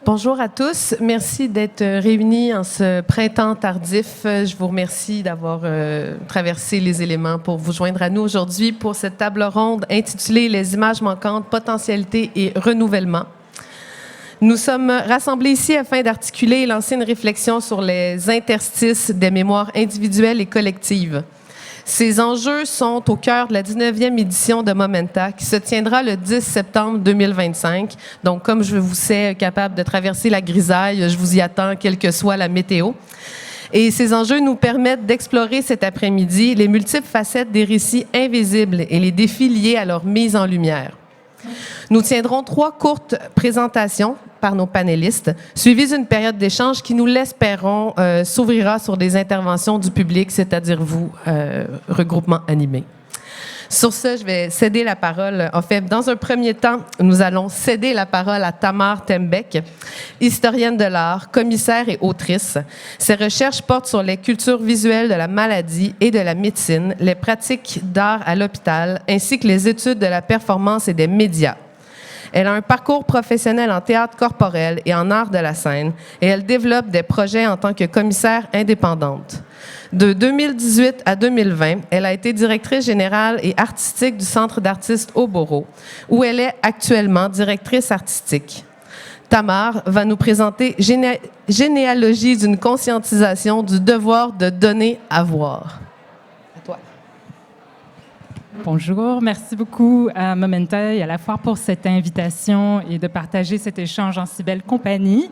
Bonjour à tous. Merci d'être réunis en ce printemps tardif. Je vous remercie d'avoir traversé les éléments pour vous joindre à nous aujourd'hui pour cette table ronde intitulée « Les images manquantes, potentialité et renouvellement ». Nous sommes rassemblés ici afin d'articuler et lancer une réflexion sur les interstices des mémoires individuelles et collectives. Ces enjeux sont au cœur de la 19e édition de Momenta qui se tiendra le 10 septembre 2025. Donc, comme je vous sais capable de traverser la grisaille, je vous y attends, quelle que soit la météo. Et ces enjeux nous permettent d'explorer cet après-midi les multiples facettes des récits invisibles et les défis liés à leur mise en lumière. Nous tiendrons 3 courtes présentations par nos panélistes, suivies d'une période d'échange qui, nous l'espérons, s'ouvrira sur des interventions du public, c'est-à-dire vous, regroupement animé. Sur ce, je vais céder la parole. En fait, dans un premier temps, nous allons céder la parole à Tamar Tembeck, historienne de l'art, commissaire et autrice. Ses recherches portent sur les cultures visuelles de la maladie et de la médecine, les pratiques d'art à l'hôpital, ainsi que les études de la performance et des médias. Elle a un parcours professionnel en théâtre corporel et en art de la scène, et elle développe des projets en tant que commissaire indépendante. De 2018 à 2020, elle a été directrice générale et artistique du Centre d'artistes Oboro, où elle est actuellement directrice artistique. Tamar va nous présenter Généalogie d'une conscientisation du devoir de donner à voir. À toi. Bonjour, merci beaucoup à Momenta et à la Foire pour cette invitation et de partager cet échange en si belle compagnie.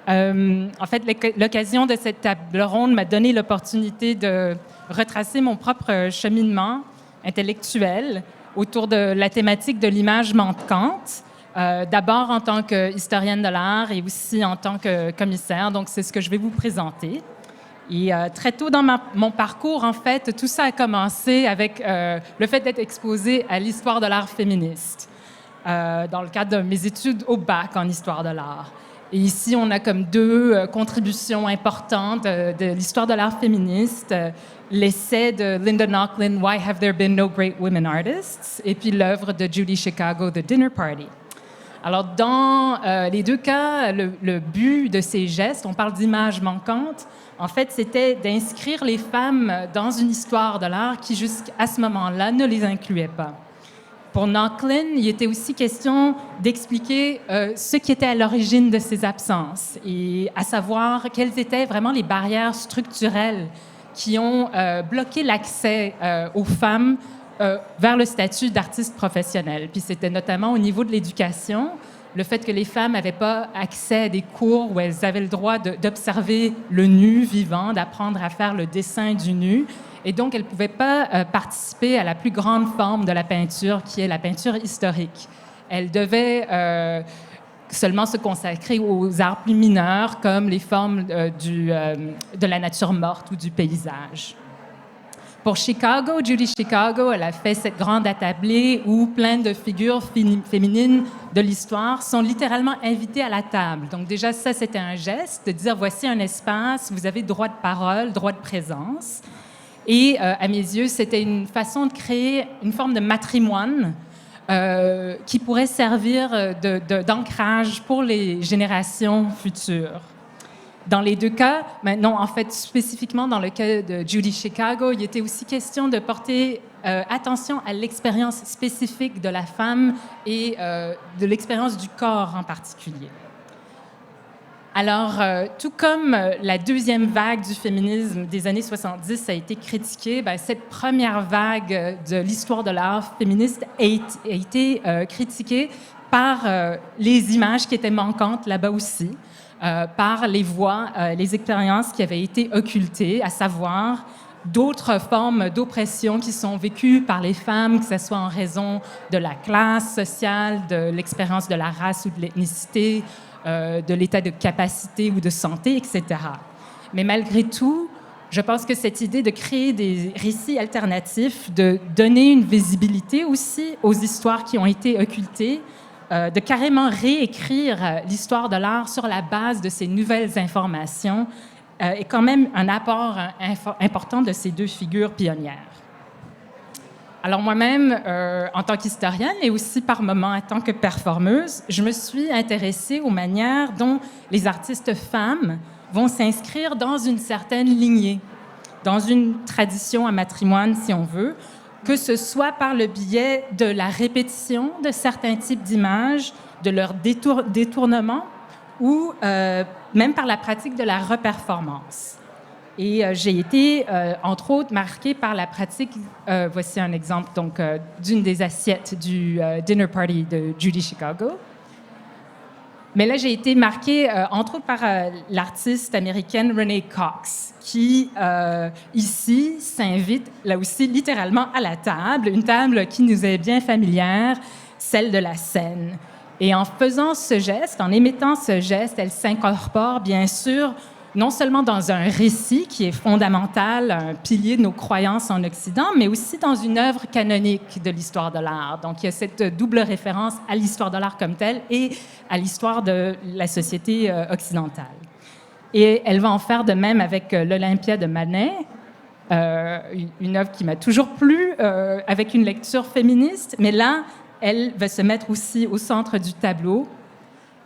En fait, l'occasion de cette table ronde m'a donné l'opportunité de retracer mon propre cheminement intellectuel autour de la thématique de l'image manquante, d'abord en tant qu'historienne de l'art et aussi en tant que commissaire. Donc, c'est ce que je vais vous présenter. Et très tôt dans mon parcours, en fait, tout ça a commencé avec le fait d'être exposée à l'histoire de l'art féministe, dans le cadre de mes études au bac en histoire de l'art. Et ici, on a comme 2 contributions importantes de l'histoire de l'art féministe, l'essai de Linda Nochlin, « Why have there been no great women artists ?» et puis l'œuvre de Judy Chicago, « The Dinner Party ». Alors, dans les 2 cas, le but de ces gestes, on parle d'images manquantes, en fait, c'était d'inscrire les femmes dans une histoire de l'art qui, jusqu'à ce moment-là, ne les incluait pas. Pour Nochlin, il était aussi question d'expliquer ce qui était à l'origine de ces absences, et à savoir quelles étaient vraiment les barrières structurelles qui ont bloqué l'accès aux femmes vers le statut d'artiste professionnel. Puis c'était notamment au niveau de l'éducation, le fait que les femmes n'avaient pas accès à des cours où elles avaient le droit d'observer le nu vivant, d'apprendre à faire le dessin du nu. Et donc, elles ne pouvaient pas participer à la plus grande forme de la peinture, qui est la peinture historique. Elles devaient seulement se consacrer aux arts plus mineurs, comme les formes de la nature morte ou du paysage. Pour Chicago, Judy Chicago, elle a fait cette grande attablée où plein de figures féminines de l'histoire sont littéralement invitées à la table. Donc déjà, ça, c'était un geste de dire, voici un espace, vous avez droit de parole, droit de présence. Et à mes yeux, c'était une façon de créer une forme de matrimoine qui pourrait servir d'ancrage pour les générations futures. Dans les 2 cas, maintenant, en fait, spécifiquement dans le cas de Judy Chicago, il était aussi question de porter attention à l'expérience spécifique de la femme et de l'expérience du corps en particulier. Alors, tout comme la 2e vague du féminisme des années 70 a été critiquée, cette première vague de l'histoire de l'art féministe a été critiquée par les images qui étaient manquantes là-bas aussi, par les voix, les expériences qui avaient été occultées, à savoir d'autres formes d'oppression qui sont vécues par les femmes, que ce soit en raison de la classe sociale, de l'expérience de la race ou de l'ethnicité, de l'état de capacité ou de santé, etc. Mais malgré tout, je pense que cette idée de créer des récits alternatifs, de donner une visibilité aussi aux histoires qui ont été occultées, de carrément réécrire l'histoire de l'art sur la base de ces nouvelles informations est quand même un apport important de ces 2 figures pionnières. Alors moi-même, en tant qu'historienne et aussi par moments en tant que performeuse, je me suis intéressée aux manières dont les artistes femmes vont s'inscrire dans une certaine lignée, dans une tradition à matrimoine, si on veut, que ce soit par le biais de la répétition de certains types d'images, de leur détournement, ou même par la pratique de la reperformance. Et j'ai été, entre autres, marquée par la pratique, voici un exemple donc d'une des assiettes du dinner party de Judy Chicago. Mais là, j'ai été marquée, entre autres, par l'artiste américaine Renee Cox, qui, ici, s'invite, là aussi, littéralement à la table, une table qui nous est bien familière, celle de la scène. Et en faisant ce geste, en émettant ce geste, elle s'incorpore, bien sûr, non seulement dans un récit qui est fondamental, un pilier de nos croyances en Occident, mais aussi dans une œuvre canonique de l'histoire de l'art. Donc, il y a cette double référence à l'histoire de l'art comme telle et à l'histoire de la société occidentale. Et elle va en faire de même avec l'Olympia de Manet, une œuvre qui m'a toujours plu, avec une lecture féministe, mais là, elle va se mettre aussi au centre du tableau.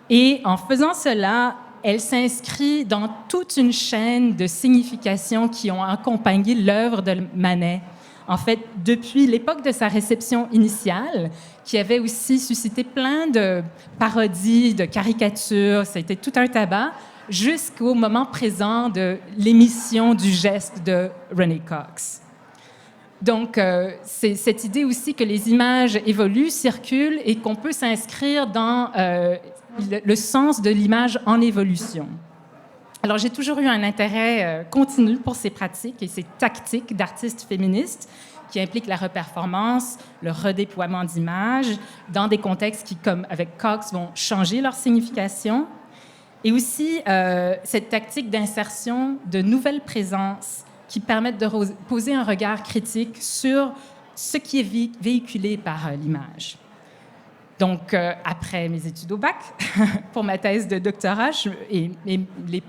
Et en faisant cela, elle s'inscrit dans toute une chaîne de significations qui ont accompagné l'œuvre de Manet. En fait, depuis l'époque de sa réception initiale, qui avait aussi suscité plein de parodies, de caricatures, ça a été tout un tabac, jusqu'au moment présent de l'émission du geste de Renee Cox. Donc, c'est cette idée aussi que les images évoluent, circulent et qu'on peut s'inscrire dans le sens de l'image en évolution. Alors, j'ai toujours eu un intérêt continu pour ces pratiques et ces tactiques d'artistes féministes qui impliquent la reperformance, le redéploiement d'images dans des contextes qui, comme avec Cox, vont changer leur signification. Et aussi cette tactique d'insertion de nouvelles présences qui permettent de poser un regard critique sur ce qui est véhiculé par l'image. Donc, après mes études au bac, pour ma thèse de doctorat et les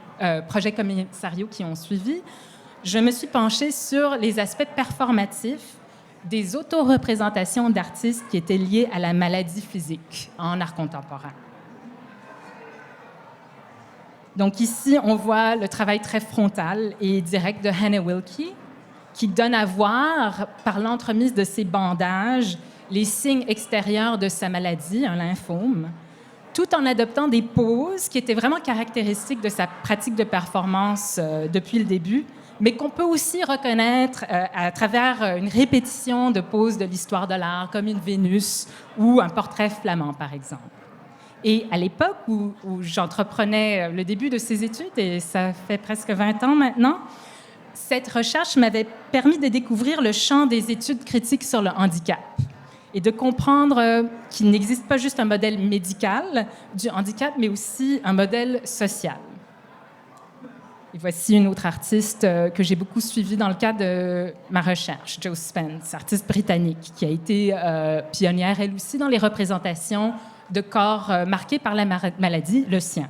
projets commissariaux qui ont suivi, je me suis penchée sur les aspects performatifs des autoreprésentations d'artistes qui étaient liées à la maladie physique en art contemporain. Donc ici, on voit le travail très frontal et direct de Hannah Wilke, qui donne à voir, par l'entremise de ses bandages, les signes extérieurs de sa maladie, un lymphome, tout en adoptant des poses qui étaient vraiment caractéristiques de sa pratique de performance depuis le début, mais qu'on peut aussi reconnaître à travers une répétition de poses de l'histoire de l'art, comme une Vénus ou un portrait flamand, par exemple. Et à l'époque où j'entreprenais le début de ces études, et ça fait presque 20 ans maintenant, cette recherche m'avait permis de découvrir le champ des études critiques sur le handicap et de comprendre qu'il n'existe pas juste un modèle médical du handicap, mais aussi un modèle social. Et voici une autre artiste que j'ai beaucoup suivie dans le cadre de ma recherche, Jo Spence, artiste britannique, qui a été pionnière, elle aussi, dans les représentations de corps marqués par la maladie, le sien.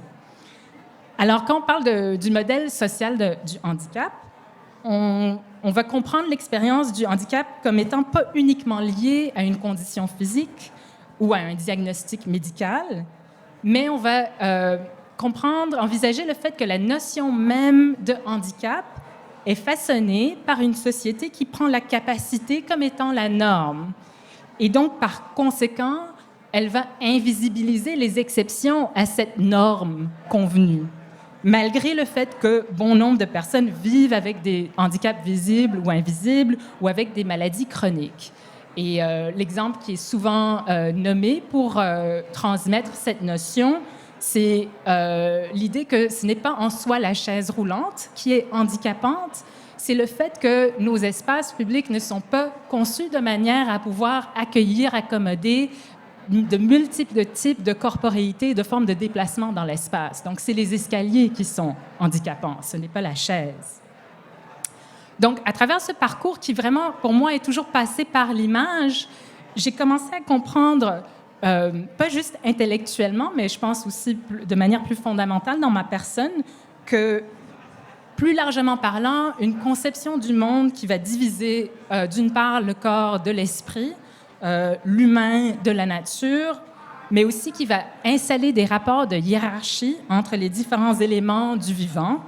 Alors, quand on parle du modèle social du handicap, on va comprendre l'expérience du handicap comme étant pas uniquement liée à une condition physique ou à un diagnostic médical, mais on va envisager le fait que la notion même de handicap est façonnée par une société qui prend la capacité comme étant la norme. Et donc, par conséquent, elle va invisibiliser les exceptions à cette norme convenue, malgré le fait que bon nombre de personnes vivent avec des handicaps visibles ou invisibles ou avec des maladies chroniques. Et l'exemple qui est souvent nommé pour transmettre cette notion, c'est l'idée que ce n'est pas en soi la chaise roulante qui est handicapante, c'est le fait que nos espaces publics ne sont pas conçus de manière à pouvoir accueillir, accommoder de multiples types de corporéité et de formes de déplacement dans l'espace. Donc, c'est les escaliers qui sont handicapants, ce n'est pas la chaise. Donc, à travers ce parcours qui, vraiment, pour moi, est toujours passé par l'image, j'ai commencé à comprendre, pas juste intellectuellement, mais je pense aussi de manière plus fondamentale dans ma personne, que plus largement parlant, une conception du monde qui va diviser, d'une part, le corps de l'esprit, l'humain de la nature, mais aussi qui va installer des rapports de hiérarchie entre les différents éléments du vivant.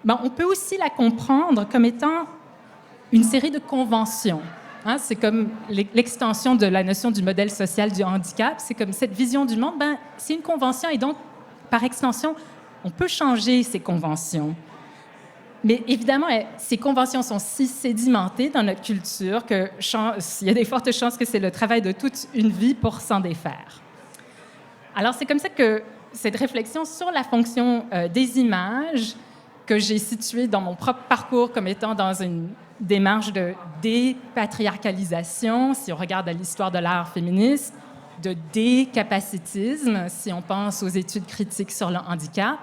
On peut aussi la comprendre comme étant une série de conventions. Hein, c'est comme l'extension de la notion du modèle social du handicap. C'est comme cette vision du monde, c'est une convention et donc, par extension, on peut changer ces conventions. Mais évidemment, ces conventions sont si sédimentées dans notre culture qu'il y a des fortes chances que c'est le travail de toute une vie pour s'en défaire. Alors, c'est comme ça que cette réflexion sur la fonction des images, que j'ai située dans mon propre parcours comme étant dans une démarche de dépatriarcalisation, si on regarde à l'histoire de l'art féministe, de décapacitisme, si on pense aux études critiques sur le handicap,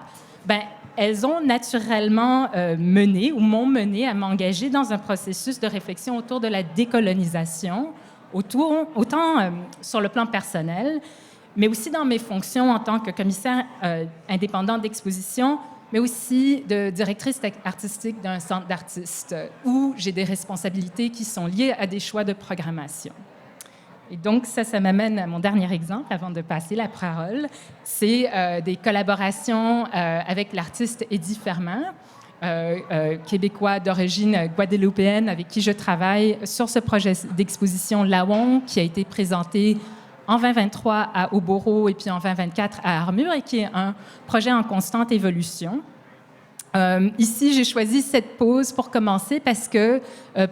elles ont naturellement m'ont mené à m'engager dans un processus de réflexion autour de la décolonisation, autant sur le plan personnel, mais aussi dans mes fonctions en tant que commissaire indépendant d'exposition, mais aussi de directrice artistique d'un centre d'artistes où j'ai des responsabilités qui sont liées à des choix de programmation. Et donc, ça m'amène à mon dernier exemple avant de passer la parole. C'est des collaborations avec l'artiste Eddie Fermin, québécois d'origine guadeloupéenne, avec qui je travaille sur ce projet d'exposition Laon, qui a été présenté en 2023 à Oboro et puis en 2024 à Armure, et qui est un projet en constante évolution. Ici, j'ai choisi cette pose pour commencer parce que,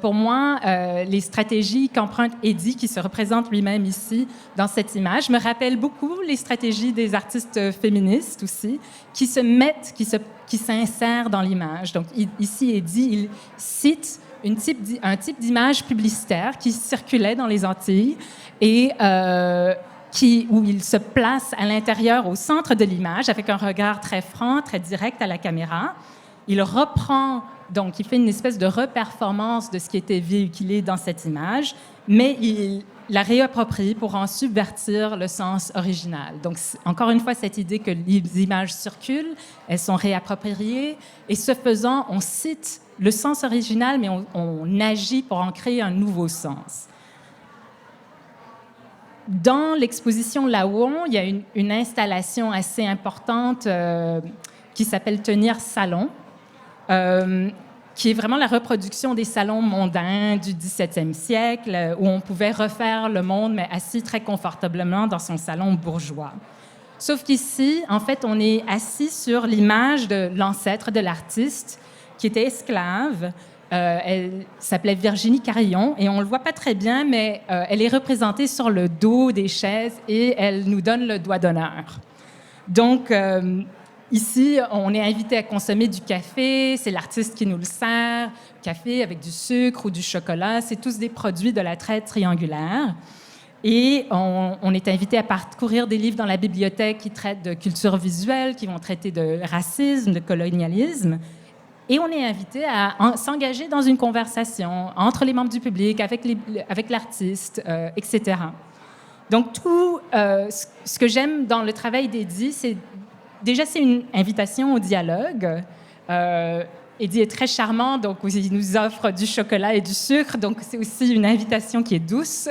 pour moi, les stratégies qu'emprunte Eddie, qui se représente lui-même ici dans cette image, me rappellent beaucoup les stratégies des artistes féministes aussi, qui s'insèrent dans l'image. Donc, ici, Eddie, il cite un type d'image publicitaire qui circulait dans les Antilles et où il se place à l'intérieur, au centre de l'image, avec un regard très franc, très direct à la caméra. Il reprend, donc il fait une espèce de reperformance de ce qui était véhiculé dans cette image, mais il la réapproprie pour en subvertir le sens original. Donc, encore une fois, cette idée que les images circulent, elles sont réappropriées, et ce faisant, on cite le sens original, mais on agit pour en créer un nouveau sens. Dans l'exposition Laon, il y a une installation assez importante qui s'appelle Tenir Salon, qui est vraiment la reproduction des salons mondains du 17e siècle, où on pouvait refaire le monde, mais assis très confortablement dans son salon bourgeois. Sauf qu'ici, en fait, on est assis sur l'image de l'ancêtre de l'artiste, qui était esclave. Elle s'appelait Virginie Carillon, et on ne le voit pas très bien, mais elle est représentée sur le dos des chaises et elle nous donne le doigt d'honneur. Donc, ici, on est invité à consommer du café, c'est l'artiste qui nous le sert, café avec du sucre ou du chocolat, c'est tous des produits de la traite triangulaire. Et on est invité à parcourir des livres dans la bibliothèque qui traitent de culture visuelle, qui vont traiter de racisme, de colonialisme. Et on est invité à s'engager dans une conversation entre les membres du public, avec l'artiste, etc. Donc, tout ce que j'aime dans le travail d'Eddie, c'est une invitation au dialogue. Eddie est très charmant, donc il nous offre du chocolat et du sucre, donc c'est aussi une invitation qui est douce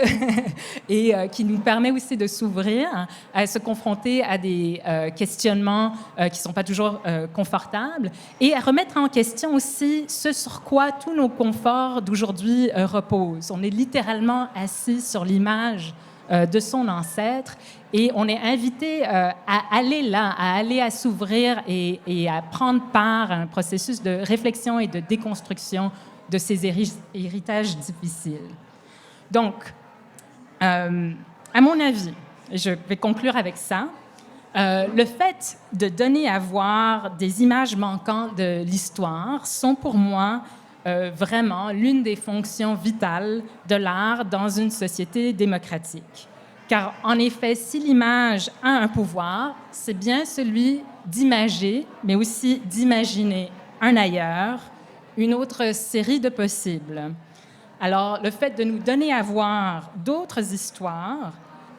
et qui nous permet aussi de s'ouvrir, à se confronter à des questionnements qui ne sont pas toujours confortables et à remettre en question aussi ce sur quoi tous nos conforts d'aujourd'hui reposent. On est littéralement assis sur l'image de son ancêtre, et on est invité à aller là, à s'ouvrir et à prendre part à un processus de réflexion et de déconstruction de ces héritages difficiles. Donc, à mon avis, et je vais conclure avec ça, le fait de donner à voir des images manquantes de l'histoire sont pour moi vraiment l'une des fonctions vitales de l'art dans une société démocratique. Car, en effet, si l'image a un pouvoir, c'est bien celui d'imager, mais aussi d'imaginer un ailleurs, une autre série de possibles. Alors, le fait de nous donner à voir d'autres histoires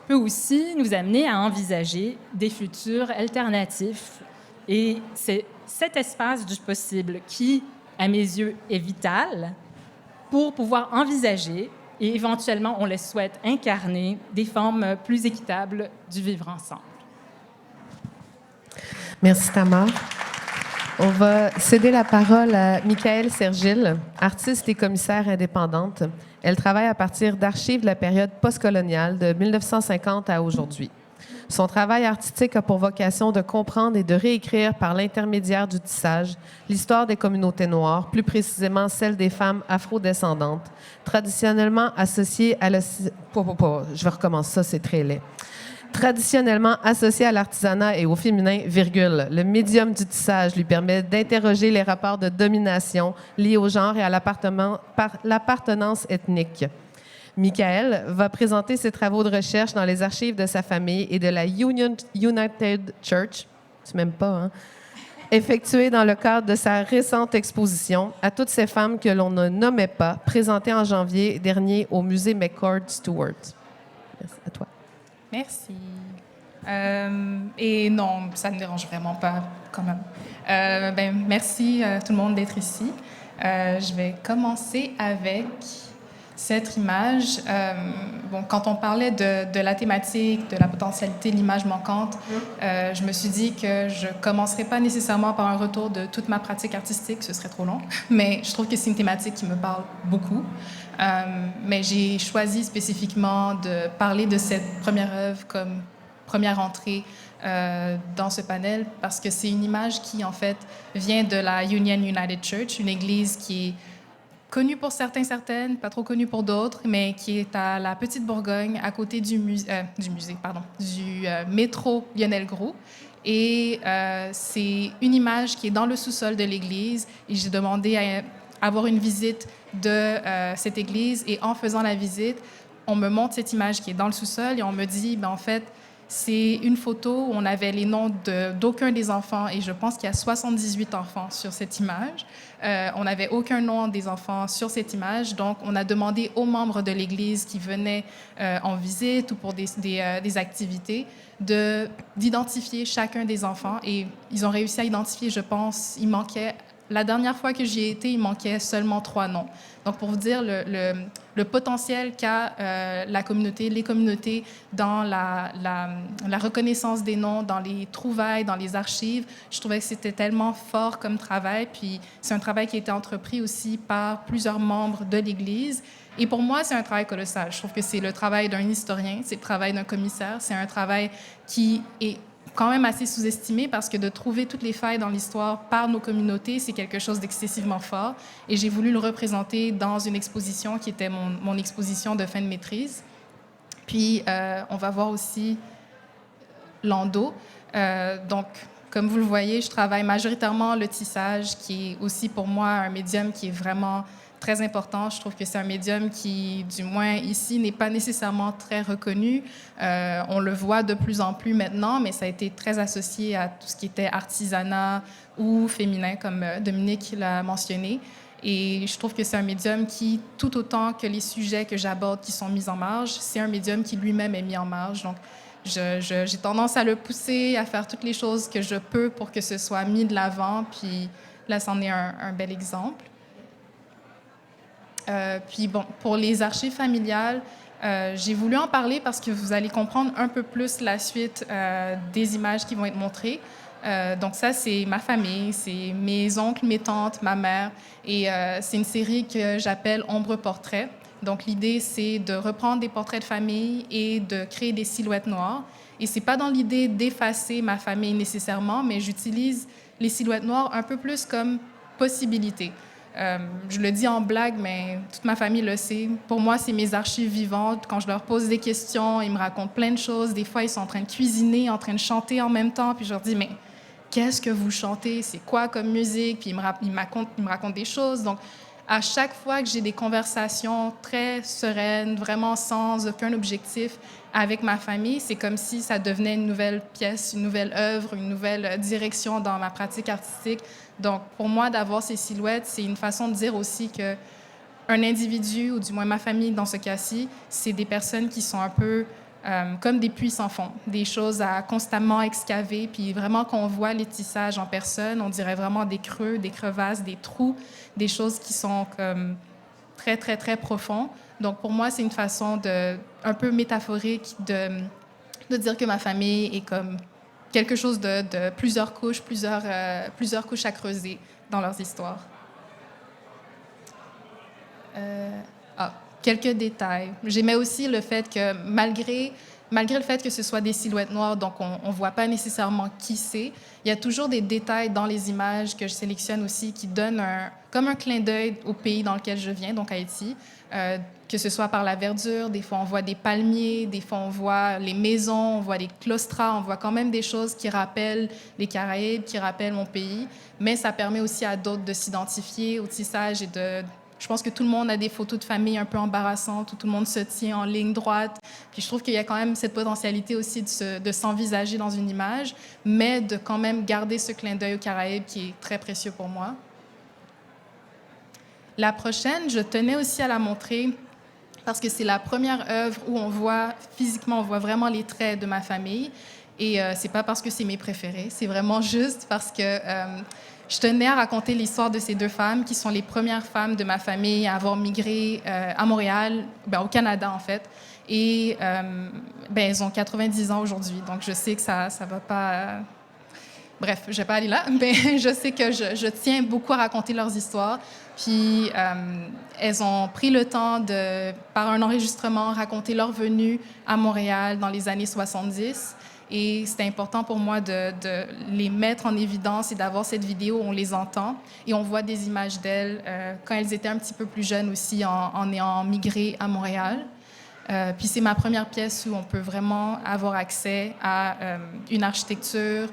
peut aussi nous amener à envisager des futurs alternatifs Et c'est cet espace du possible qui, à mes yeux, est vital pour pouvoir envisager et éventuellement, on le souhaite, incarner des formes plus équitables du vivre ensemble. Merci, Tamar. On va céder la parole à Michaëlle Sergil, artiste et commissaire indépendante. Elle travaille à partir d'archives de la période postcoloniale de 1950 à aujourd'hui. Son travail artistique a pour vocation de comprendre et de réécrire par l'intermédiaire du tissage l'histoire des communautés noires, plus précisément celle des femmes afrodescendantes, traditionnellement associées à Je vais recommencer ça, c'est très laid. Traditionnellement associé à l'artisanat et au féminin, virgule, le médium du tissage lui permet d'interroger les rapports de domination liés au genre et à l'appartenance ethnique. Michaëlle va présenter ses travaux de recherche dans les archives de sa famille et de la United Church, c'est même pas, hein, effectuée dans le cadre de sa récente exposition à toutes ces femmes que l'on ne nommait pas, présentée en janvier dernier au musée McCord Stewart. Merci à toi. Merci. Et non, ça ne me dérange vraiment pas quand même. Merci tout le monde d'être ici. Je vais commencer avec cette image. Quand on parlait de la thématique, de la potentialité de l'image manquante, je me suis dit que je ne commencerai pas nécessairement par un retour de toute ma pratique artistique, ce serait trop long, mais je trouve que c'est une thématique qui me parle beaucoup. Mais j'ai choisi spécifiquement de parler de cette première œuvre comme première entrée dans ce panel parce que c'est une image qui, en fait, vient de la Union United Church, une église qui est connue pour certains, certaines, pas trop connue pour d'autres, mais qui est à la Petite Bourgogne, à côté du métro Lionel-Groulx. Et c'est une image qui est dans le sous-sol de l'église. Et j'ai demandé à avoir une visite de cette église. Et en faisant la visite, on me montre cette image qui est dans le sous-sol et on me dit, en fait, c'est une photo où on avait les noms d'aucun des enfants et je pense qu'il y a 78 enfants sur cette image. On n'avait aucun nom des enfants sur cette image, donc on a demandé aux membres de l'Église qui venaient en visite ou pour des activités d'identifier chacun des enfants et ils ont réussi à identifier, je pense, il manquait... La dernière fois que j'y ai été, il manquait seulement 3 noms. Donc, pour vous dire le potentiel qu'a la communauté, les communautés dans la reconnaissance des noms, dans les trouvailles, dans les archives, je trouvais que c'était tellement fort comme travail. Puis, c'est un travail qui a été entrepris aussi par plusieurs membres de l'Église. Et pour moi, c'est un travail colossal. Je trouve que c'est le travail d'un historien, c'est le travail d'un commissaire, c'est un travail qui est quand même assez sous-estimé parce que de trouver toutes les failles dans l'histoire par nos communautés, c'est quelque chose d'excessivement fort. Et j'ai voulu le représenter dans une exposition qui était mon exposition de fin de maîtrise. Puis, on va voir aussi l'endos. Donc, comme vous le voyez, je travaille majoritairement le tissage, qui est aussi pour moi un médium qui est vraiment très important. Je trouve que c'est un médium qui, du moins ici, n'est pas nécessairement très reconnu. On le voit de plus en plus maintenant, mais ça a été très associé à tout ce qui était artisanat ou féminin, comme Dominique l'a mentionné. Et je trouve que c'est un médium qui, tout autant que les sujets que j'aborde qui sont mis en marge, c'est un médium qui lui-même est mis en marge. Donc, j'ai tendance à le pousser, à faire toutes les choses que je peux pour que ce soit mis de l'avant. Puis là, c'en est un bel exemple. Puis bon, pour les archives familiales, j'ai voulu en parler parce que vous allez comprendre un peu plus la suite des images qui vont être montrées. Donc ça, c'est ma famille, c'est mes oncles, mes tantes, ma mère. Et c'est une série que j'appelle Ombre Portrait. Donc l'idée, c'est de reprendre des portraits de famille et de créer des silhouettes noires. Et c'est pas dans l'idée d'effacer ma famille nécessairement, mais j'utilise les silhouettes noires un peu plus comme possibilité. Je le dis en blague, mais toute ma famille le sait. Pour moi, c'est mes archives vivantes. Quand je leur pose des questions, ils me racontent plein de choses. Des fois, ils sont en train de cuisiner, en train de chanter en même temps. Puis je leur dis, mais qu'est-ce que vous chantez? C'est quoi comme musique? Puis ils me racontent des choses. Donc, à chaque fois que j'ai des conversations très sereines, vraiment sans aucun objectif avec ma famille, c'est comme si ça devenait une nouvelle pièce, une nouvelle œuvre, une nouvelle direction dans ma pratique artistique. Donc, pour moi, d'avoir ces silhouettes, c'est une façon de dire aussi qu'un individu, ou du moins ma famille dans ce cas-ci, c'est des personnes qui sont un peu comme des puits sans fond, des choses à constamment excaver. Puis vraiment, quand on voit les tissages en personne, on dirait vraiment des creux, des crevasses, des trous, des choses qui sont comme très, très, très profonds. Donc, pour moi, c'est une façon un peu métaphorique de dire que ma famille est comme quelque chose de plusieurs couches, plusieurs couches à creuser dans leurs histoires. Quelques détails. J'aimais aussi le fait que malgré le fait que ce soit des silhouettes noires, donc on ne voit pas nécessairement qui c'est, il y a toujours des détails dans les images que je sélectionne aussi qui donnent comme un clin d'œil au pays dans lequel je viens, donc Haïti, que ce soit par la verdure, des fois on voit des palmiers, des fois on voit les maisons, on voit des claustras, on voit quand même des choses qui rappellent les Caraïbes, qui rappellent mon pays, mais ça permet aussi à d'autres de s'identifier au tissage et je pense que tout le monde a des photos de famille un peu embarrassantes où tout le monde se tient en ligne droite. Puis je trouve qu'il y a quand même cette potentialité aussi de s'envisager dans une image, mais de quand même garder ce clin d'œil aux Caraïbes qui est très précieux pour moi. La prochaine, je tenais aussi à la montrer parce que c'est la première œuvre où on voit vraiment les traits de ma famille. Et c'est pas parce que c'est mes préférés, c'est vraiment juste parce que je tenais à raconter l'histoire de ces deux femmes qui sont les premières femmes de ma famille à avoir migré à Montréal, au Canada en fait. Et elles ont 90 ans aujourd'hui, donc je sais que ça va pas... Bref, je vais pas aller là, mais je sais que je tiens beaucoup à raconter leurs histoires. Puis elles ont pris le temps par un enregistrement, raconter leur venue à Montréal dans les années 70. Et c'était important pour moi de les mettre en évidence et d'avoir cette vidéo où on les entend. Et on voit des images d'elles quand elles étaient un petit peu plus jeunes aussi en ayant migré à Montréal. Puis c'est ma première pièce où on peut vraiment avoir accès à une architecture,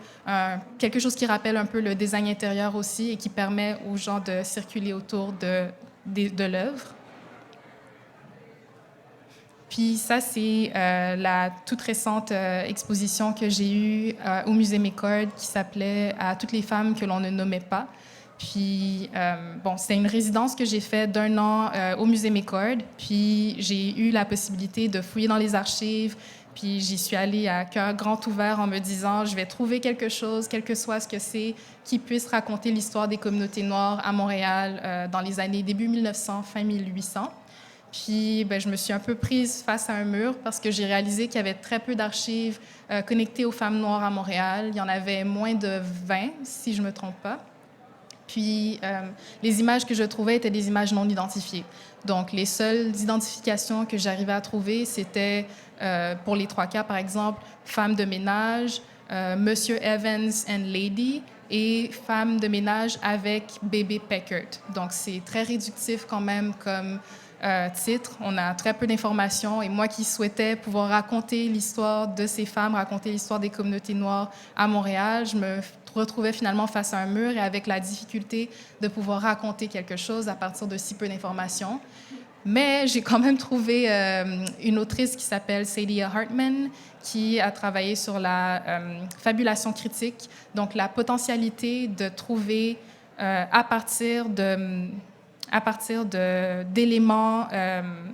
quelque chose qui rappelle un peu le design intérieur aussi et qui permet aux gens de circuler autour de l'œuvre. Puis ça, c'est la toute récente exposition que j'ai eue au Musée McCord qui s'appelait « À toutes les femmes que l'on ne nommait pas ». Puis, c'est une résidence que j'ai faite d'1 an au Musée McCord. Puis, j'ai eu la possibilité de fouiller dans les archives. Puis, j'y suis allée à cœur grand ouvert en me disant, je vais trouver quelque chose, quel que soit ce que c'est, qui puisse raconter l'histoire des communautés noires à Montréal dans les années début 1900, fin 1800. Puis, je me suis un peu prise face à un mur parce que j'ai réalisé qu'il y avait très peu d'archives connectées aux femmes noires à Montréal. Il y en avait moins de 20, si je ne me trompe pas. Puis, les images que je trouvais étaient des images non identifiées. Donc, les seules identifications que j'arrivais à trouver, c'était, pour les 3 cas, par exemple, femme de ménage, Monsieur Evans and Lady, et femme de ménage avec bébé Peckert. Donc, c'est très réductif quand même comme titre. On a très peu d'informations. Et moi qui souhaitais pouvoir raconter l'histoire de ces femmes, raconter l'histoire des communautés noires à Montréal, je me retrouvais finalement face à un mur et avec la difficulté de pouvoir raconter quelque chose à partir de si peu d'informations. Mais j'ai quand même trouvé une autrice qui s'appelle Saidiya Hartman, qui a travaillé sur la fabulation critique, donc la potentialité de trouver à partir d'éléments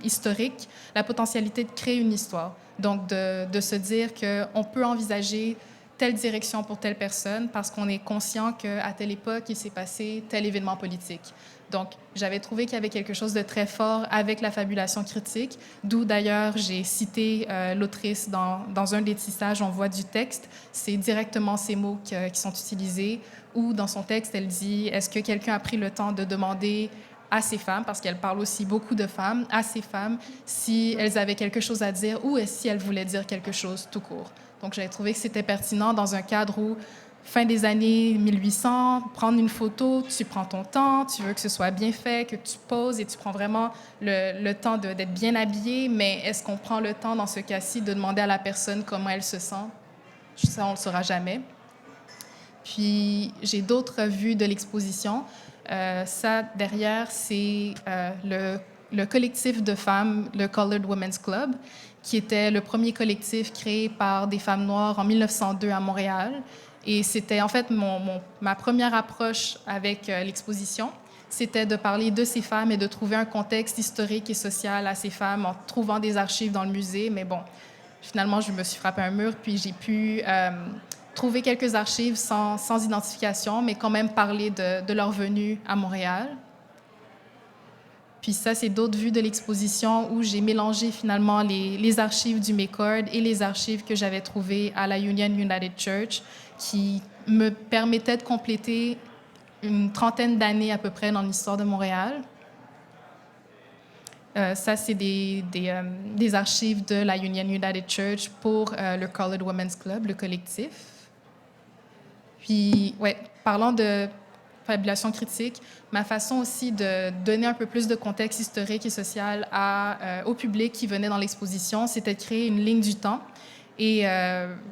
historiques, la potentialité de créer une histoire. Donc, de se dire qu'on peut envisager telle direction pour telle personne parce qu'on est conscient qu'à telle époque, il s'est passé tel événement politique. Donc, j'avais trouvé qu'il y avait quelque chose de très fort avec la fabulation critique, d'où d'ailleurs j'ai cité l'autrice dans un des tissages, on voit du texte, c'est directement ces mots qui sont utilisés, ou dans son texte, elle dit « Est-ce que quelqu'un a pris le temps de demander à ces femmes, parce qu'elle parle aussi beaucoup de femmes, à ces femmes, si elles avaient quelque chose à dire ou si elles voulaient dire quelque chose tout court. » Donc, j'avais trouvé que c'était pertinent dans un cadre où, fin des années 1800, prendre une photo, tu prends ton temps, tu veux que ce soit bien fait, que tu poses et tu prends vraiment le temps d'être bien habillé, mais est-ce qu'on prend le temps, dans ce cas-ci, de demander à la personne comment elle se sent? Ça, on ne le saura jamais. Puis, j'ai d'autres vues de l'exposition. Ça, derrière, c'est le collectif de femmes, le Colored Women's Club, qui était le premier collectif créé par des femmes noires en 1902 à Montréal. Et c'était en fait ma première approche avec l'exposition. C'était de parler de ces femmes et de trouver un contexte historique et social à ces femmes en trouvant des archives dans le musée. Mais bon, finalement, je me suis frappé un mur, puis j'ai pu trouver quelques archives sans identification, mais quand même parler de leur venue à Montréal. Puis ça, c'est d'autres vues de l'exposition où j'ai mélangé finalement les archives du McCord et les archives que j'avais trouvées à la Union United Church, qui me permettaient de compléter une trentaine d'années à peu près dans l'histoire de Montréal. Ça, c'est des archives de la Union United Church pour le Colored Women's Club, le collectif. Puis, ouais, parlant de fabulation critique, ma façon aussi de donner un peu plus de contexte historique et social au public qui venait dans l'exposition, c'était de créer une ligne du temps. Et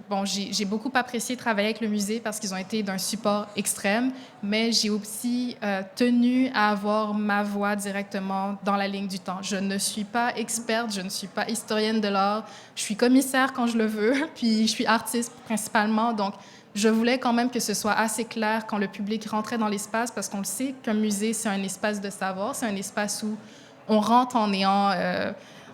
bon, j'ai beaucoup apprécié travailler avec le musée parce qu'ils ont été d'un support extrême, mais j'ai aussi tenu à avoir ma voix directement dans la ligne du temps. Je ne suis pas experte, je ne suis pas historienne de l'art, je suis commissaire quand je le veux, puis je suis artiste principalement, donc je voulais quand même que ce soit assez clair quand le public rentrait dans l'espace, parce qu'on le sait qu'un musée, c'est un espace de savoir, c'est un espace où on rentre en ayant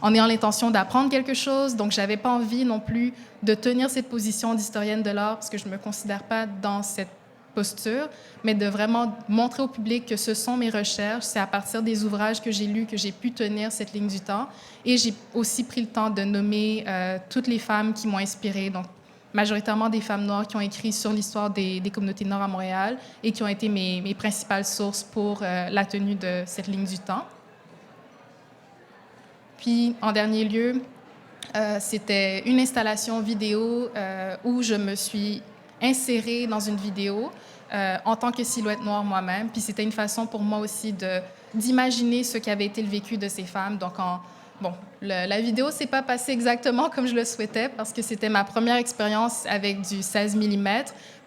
l'intention d'apprendre quelque chose. Donc, je n'avais pas envie non plus de tenir cette position d'historienne de l'art, parce que je ne me considère pas dans cette posture, mais de vraiment montrer au public que ce sont mes recherches. C'est à partir des ouvrages que j'ai lus que j'ai pu tenir cette ligne du temps. Et j'ai aussi pris le temps de nommer toutes les femmes qui m'ont inspirée. Donc, majoritairement des femmes noires qui ont écrit sur l'histoire des communautés noires à Montréal et qui ont été mes principales sources pour la tenue de cette ligne du temps. Puis, en dernier lieu, c'était une installation vidéo où je me suis insérée dans une vidéo en tant que silhouette noire moi-même. Puis, c'était une façon pour moi aussi d'imaginer ce qu'avait été le vécu de ces femmes. Donc, bon, la vidéo ne s'est pas passée exactement comme je le souhaitais parce que c'était ma première expérience avec du 16 mm,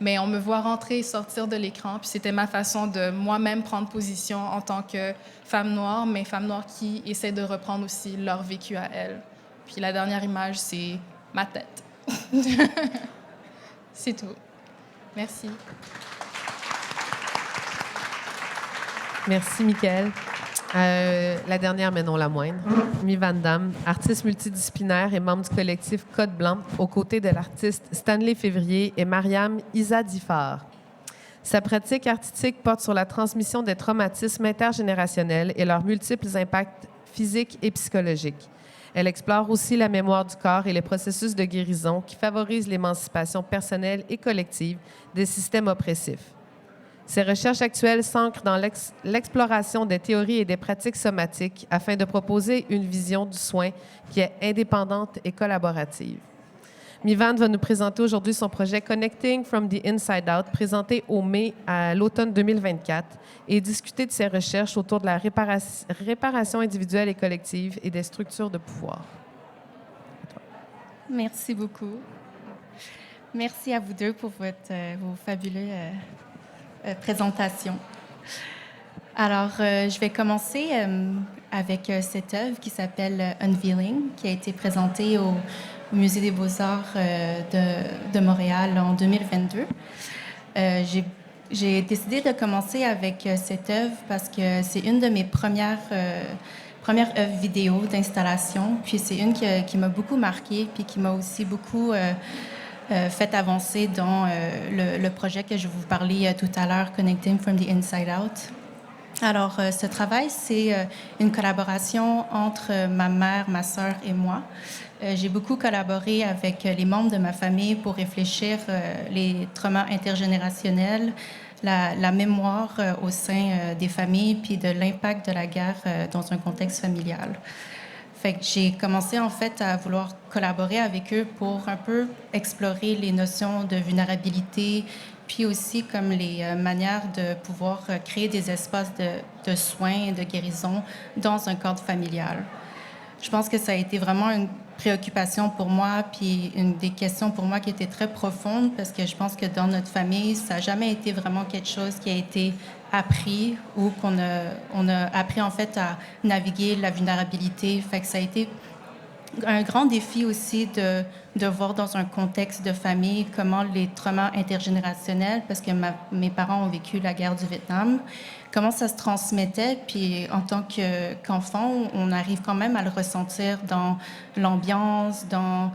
mais on me voit rentrer et sortir de l'écran. Puis c'était ma façon de moi-même prendre position en tant que femme noire, mais femme noire qui essaie de reprendre aussi leur vécu à elles. Puis la dernière image, c'est ma tête. C'est tout. Merci. Merci, Michaëlle. La dernière, mais non la moindre, Mi Van Dam, artiste multidisciplinaire et membre du collectif Code Blanc, aux côtés de l'artiste Stanley Février et Mariam Izzadifar. Sa pratique artistique porte sur la transmission des traumatismes intergénérationnels et leurs multiples impacts physiques et psychologiques. Elle explore aussi la mémoire du corps et les processus de guérison qui favorisent l'émancipation personnelle et collective des systèmes oppressifs. Ses recherches actuelles s'ancrent dans l'exploration des théories et des pratiques somatiques afin de proposer une vision du soin qui est indépendante et collaborative. Mivan va nous présenter aujourd'hui son projet Connecting from the Inside Out, présenté au mai à l'automne 2024, et discuter de ses recherches autour de la réparation individuelle et collective et des structures de pouvoir. Merci beaucoup. Merci à vous deux pour vos fabuleux présentation. Alors, je vais commencer avec cette œuvre qui s'appelle Unveiling, qui a été présentée au Musée des Beaux-Arts de Montréal en 2022. J'ai décidé de commencer avec cette œuvre parce que c'est une de mes premières œuvres vidéo d'installation, puis c'est une qui m'a beaucoup marquée, puis qui m'a aussi beaucoup fait avancer dans le projet que je vous parlais tout à l'heure, Connecting from the Inside Out. Alors, ce travail, c'est une collaboration entre ma mère, ma sœur et moi. J'ai beaucoup collaboré avec les membres de ma famille pour réfléchir les traumas intergénérationnels, la mémoire au sein des familles, puis de l'impact de la guerre dans un contexte familial. Fait que j'ai commencé en fait à vouloir collaborer avec eux pour un peu explorer les notions de vulnérabilité, puis aussi comme les manières de pouvoir créer des espaces de soins et de guérison dans un cadre familial. Je pense que ça a été vraiment une préoccupation pour moi, puis une des questions pour moi qui était très profonde, parce que je pense que dans notre famille, ça n'a jamais été vraiment quelque chose qui a été appris ou on a appris en fait à naviguer la vulnérabilité. Fait que ça a été un grand défi aussi de voir dans un contexte de famille comment les traumas intergénérationnels, parce que mes parents ont vécu la guerre du Vietnam, comment ça se transmettait. Puis en tant qu'enfant, on arrive quand même à le ressentir dans l'ambiance, dans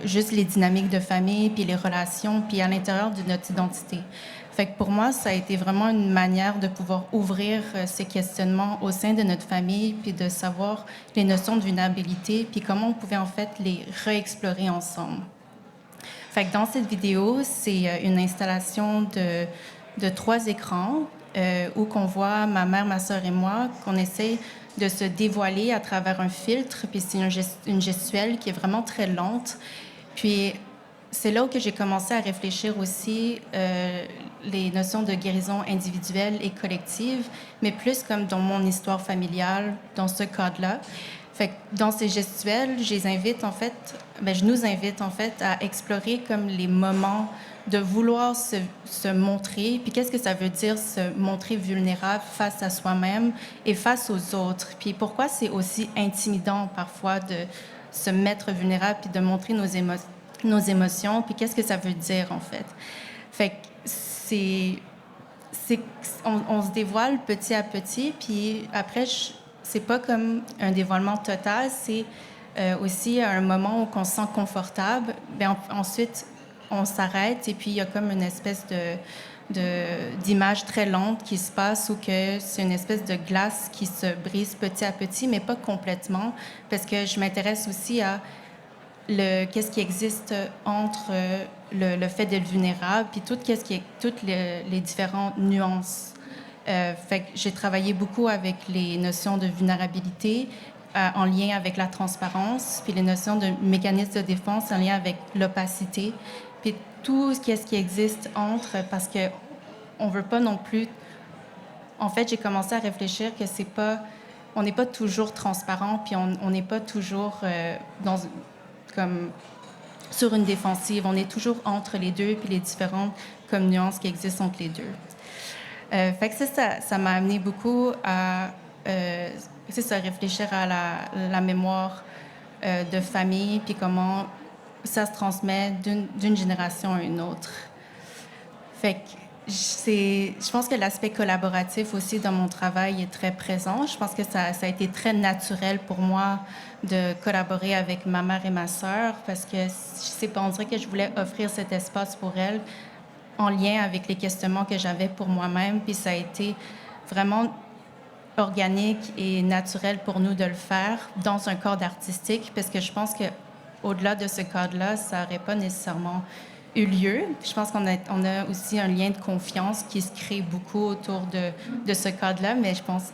juste les dynamiques de famille, puis les relations, puis à l'intérieur de notre identité. Fait que pour moi, ça a été vraiment une manière de pouvoir ouvrir ces questionnements au sein de notre famille, puis de savoir les notions de vulnérabilité, puis comment on pouvait en fait les réexplorer ensemble. Fait que dans cette vidéo, c'est une installation de 3 écrans où qu'on voit ma mère, ma sœur et moi, qu'on essaie de se dévoiler à travers un filtre, puis c'est une gestuelle qui est vraiment très lente. Puis c'est là où que j'ai commencé à réfléchir aussi les notions de guérison individuelle et collective, mais plus comme dans mon histoire familiale, dans ce cadre-là. Fait que dans ces gestuels, je nous invite en fait à explorer comme les moments de vouloir se montrer, puis qu'est-ce que ça veut dire se montrer vulnérable face à soi-même et face aux autres. Puis pourquoi c'est aussi intimidant parfois de se mettre vulnérable puis de montrer nos émotions, puis qu'est-ce que ça veut dire en fait. Fait que on se dévoile petit à petit, puis après, c'est pas comme un dévoilement total, c'est aussi un moment où on se sent confortable. Bien, ensuite, on s'arrête et puis il y a comme une espèce d'image très lente qui se passe où que c'est une espèce de glace qui se brise petit à petit, mais pas complètement, parce que je m'intéresse aussi à qu'est-ce qui existe entre le fait d'être vulnérable puis toutes les différentes nuances. Fait que j'ai travaillé beaucoup avec les notions de vulnérabilité en lien avec la transparence, puis les notions de mécanisme de défense en lien avec l'opacité, puis tout ce qui existe entre, parce que on veut pas non plus. En fait, j'ai commencé à réfléchir que on n'est pas toujours transparent, puis on n'est pas toujours comme sur une défensive. On est toujours entre les deux, puis les différentes comme nuances qui existent entre les deux. Fait que ça m'a amené beaucoup à réfléchir à la mémoire de famille, puis comment ça se transmet d'une génération à une autre. Fait que je pense que l'aspect collaboratif aussi dans mon travail est très présent. Je pense que ça a été très naturel pour moi de collaborer avec ma mère et ma sœur parce que je sais pas, on dirait que je voulais offrir cet espace pour elles en lien avec les questionnements que j'avais pour moi-même. Puis ça a été vraiment organique et naturel pour nous de le faire dans un cadre artistique parce que je pense que au-delà de ce cadre-là, ça n'aurait pas nécessairement eu lieu. Je pense qu'on a aussi un lien de confiance qui se crée beaucoup autour de ce cadre-là, mais je pense...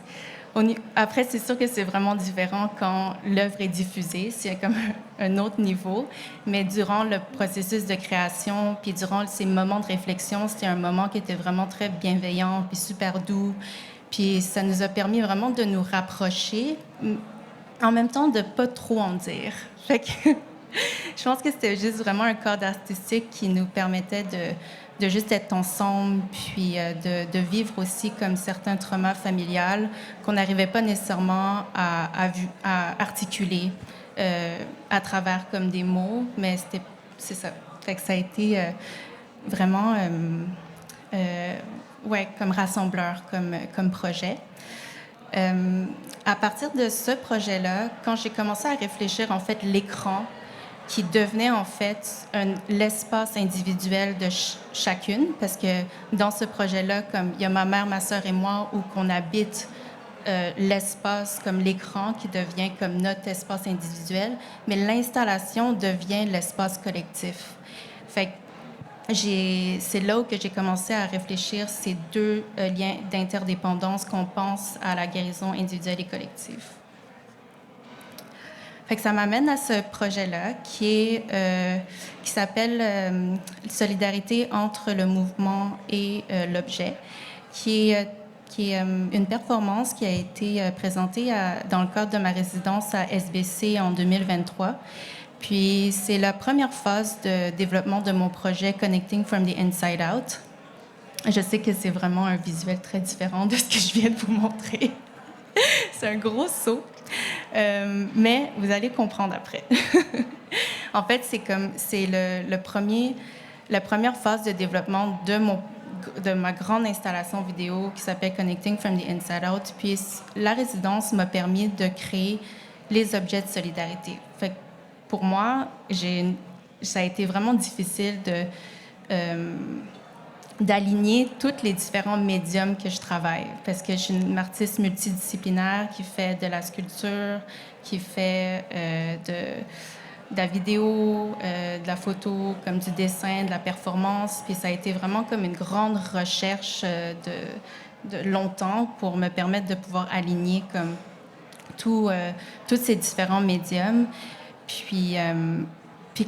Après, c'est sûr que c'est vraiment différent quand l'œuvre est diffusée. C'est comme un autre niveau. Mais durant le processus de création, puis durant ces moments de réflexion, c'était un moment qui était vraiment très bienveillant, puis super doux. Puis ça nous a permis vraiment de nous rapprocher, en même temps de ne pas trop en dire. Fait que... Je pense que c'était juste vraiment un cadre artistique qui nous permettait de juste être ensemble, puis de vivre aussi comme certains traumas familiales qu'on n'arrivait pas nécessairement à articuler à travers comme des mots, mais c'est ça. Fait que ça a été vraiment comme rassembleur, comme projet. À partir de ce projet-là, quand j'ai commencé à réfléchir en fait l'écran qui devenait en fait l'espace individuel de chacune, parce que dans ce projet-là, comme il y a ma mère, ma sœur et moi, où qu'on habite l'espace comme l'écran qui devient comme notre espace individuel, mais l'installation devient l'espace collectif. Fait que c'est là où que j'ai commencé à réfléchir ces deux liens d'interdépendance qu'on pense à la guérison individuelle et collective. Fait que ça m'amène à ce projet-là qui s'appelle Solidarité entre le mouvement et l'objet, qui est une performance qui a été présentée dans le cadre de ma résidence à SBC en 2023. Puis c'est la première phase de développement de mon projet Connecting from the Inside Out. Je sais que c'est vraiment un visuel très différent de ce que je viens de vous montrer. C'est un gros saut. Mais vous allez comprendre après. En fait, c'est la première phase de développement de ma grande installation vidéo qui s'appelle Connecting from the Inside Out. Puis la résidence m'a permis de créer les objets de solidarité. Fait que pour moi, ça a été vraiment difficile d'aligner tous les différents médiums que je travaille. Parce que je suis une artiste multidisciplinaire qui fait de la sculpture, qui fait de la vidéo, de la photo, comme du dessin, de la performance. Puis ça a été vraiment comme une grande recherche de longtemps pour me permettre de pouvoir aligner comme tous ces différents médiums. Puis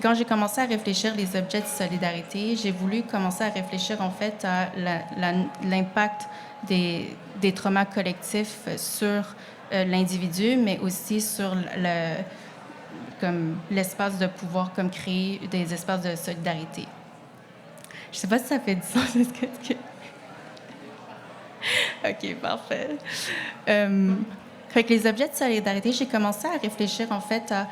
quand j'ai commencé à réfléchir les objets de solidarité, j'ai voulu commencer à réfléchir en fait à l'impact des traumas collectifs sur l'individu, mais aussi sur comme l'espace de pouvoir comme créer des espaces de solidarité. Je sais pas si ça fait du sens. Est-ce que... OK, parfait. Fait que les objets de solidarité, j'ai commencé à réfléchir en fait à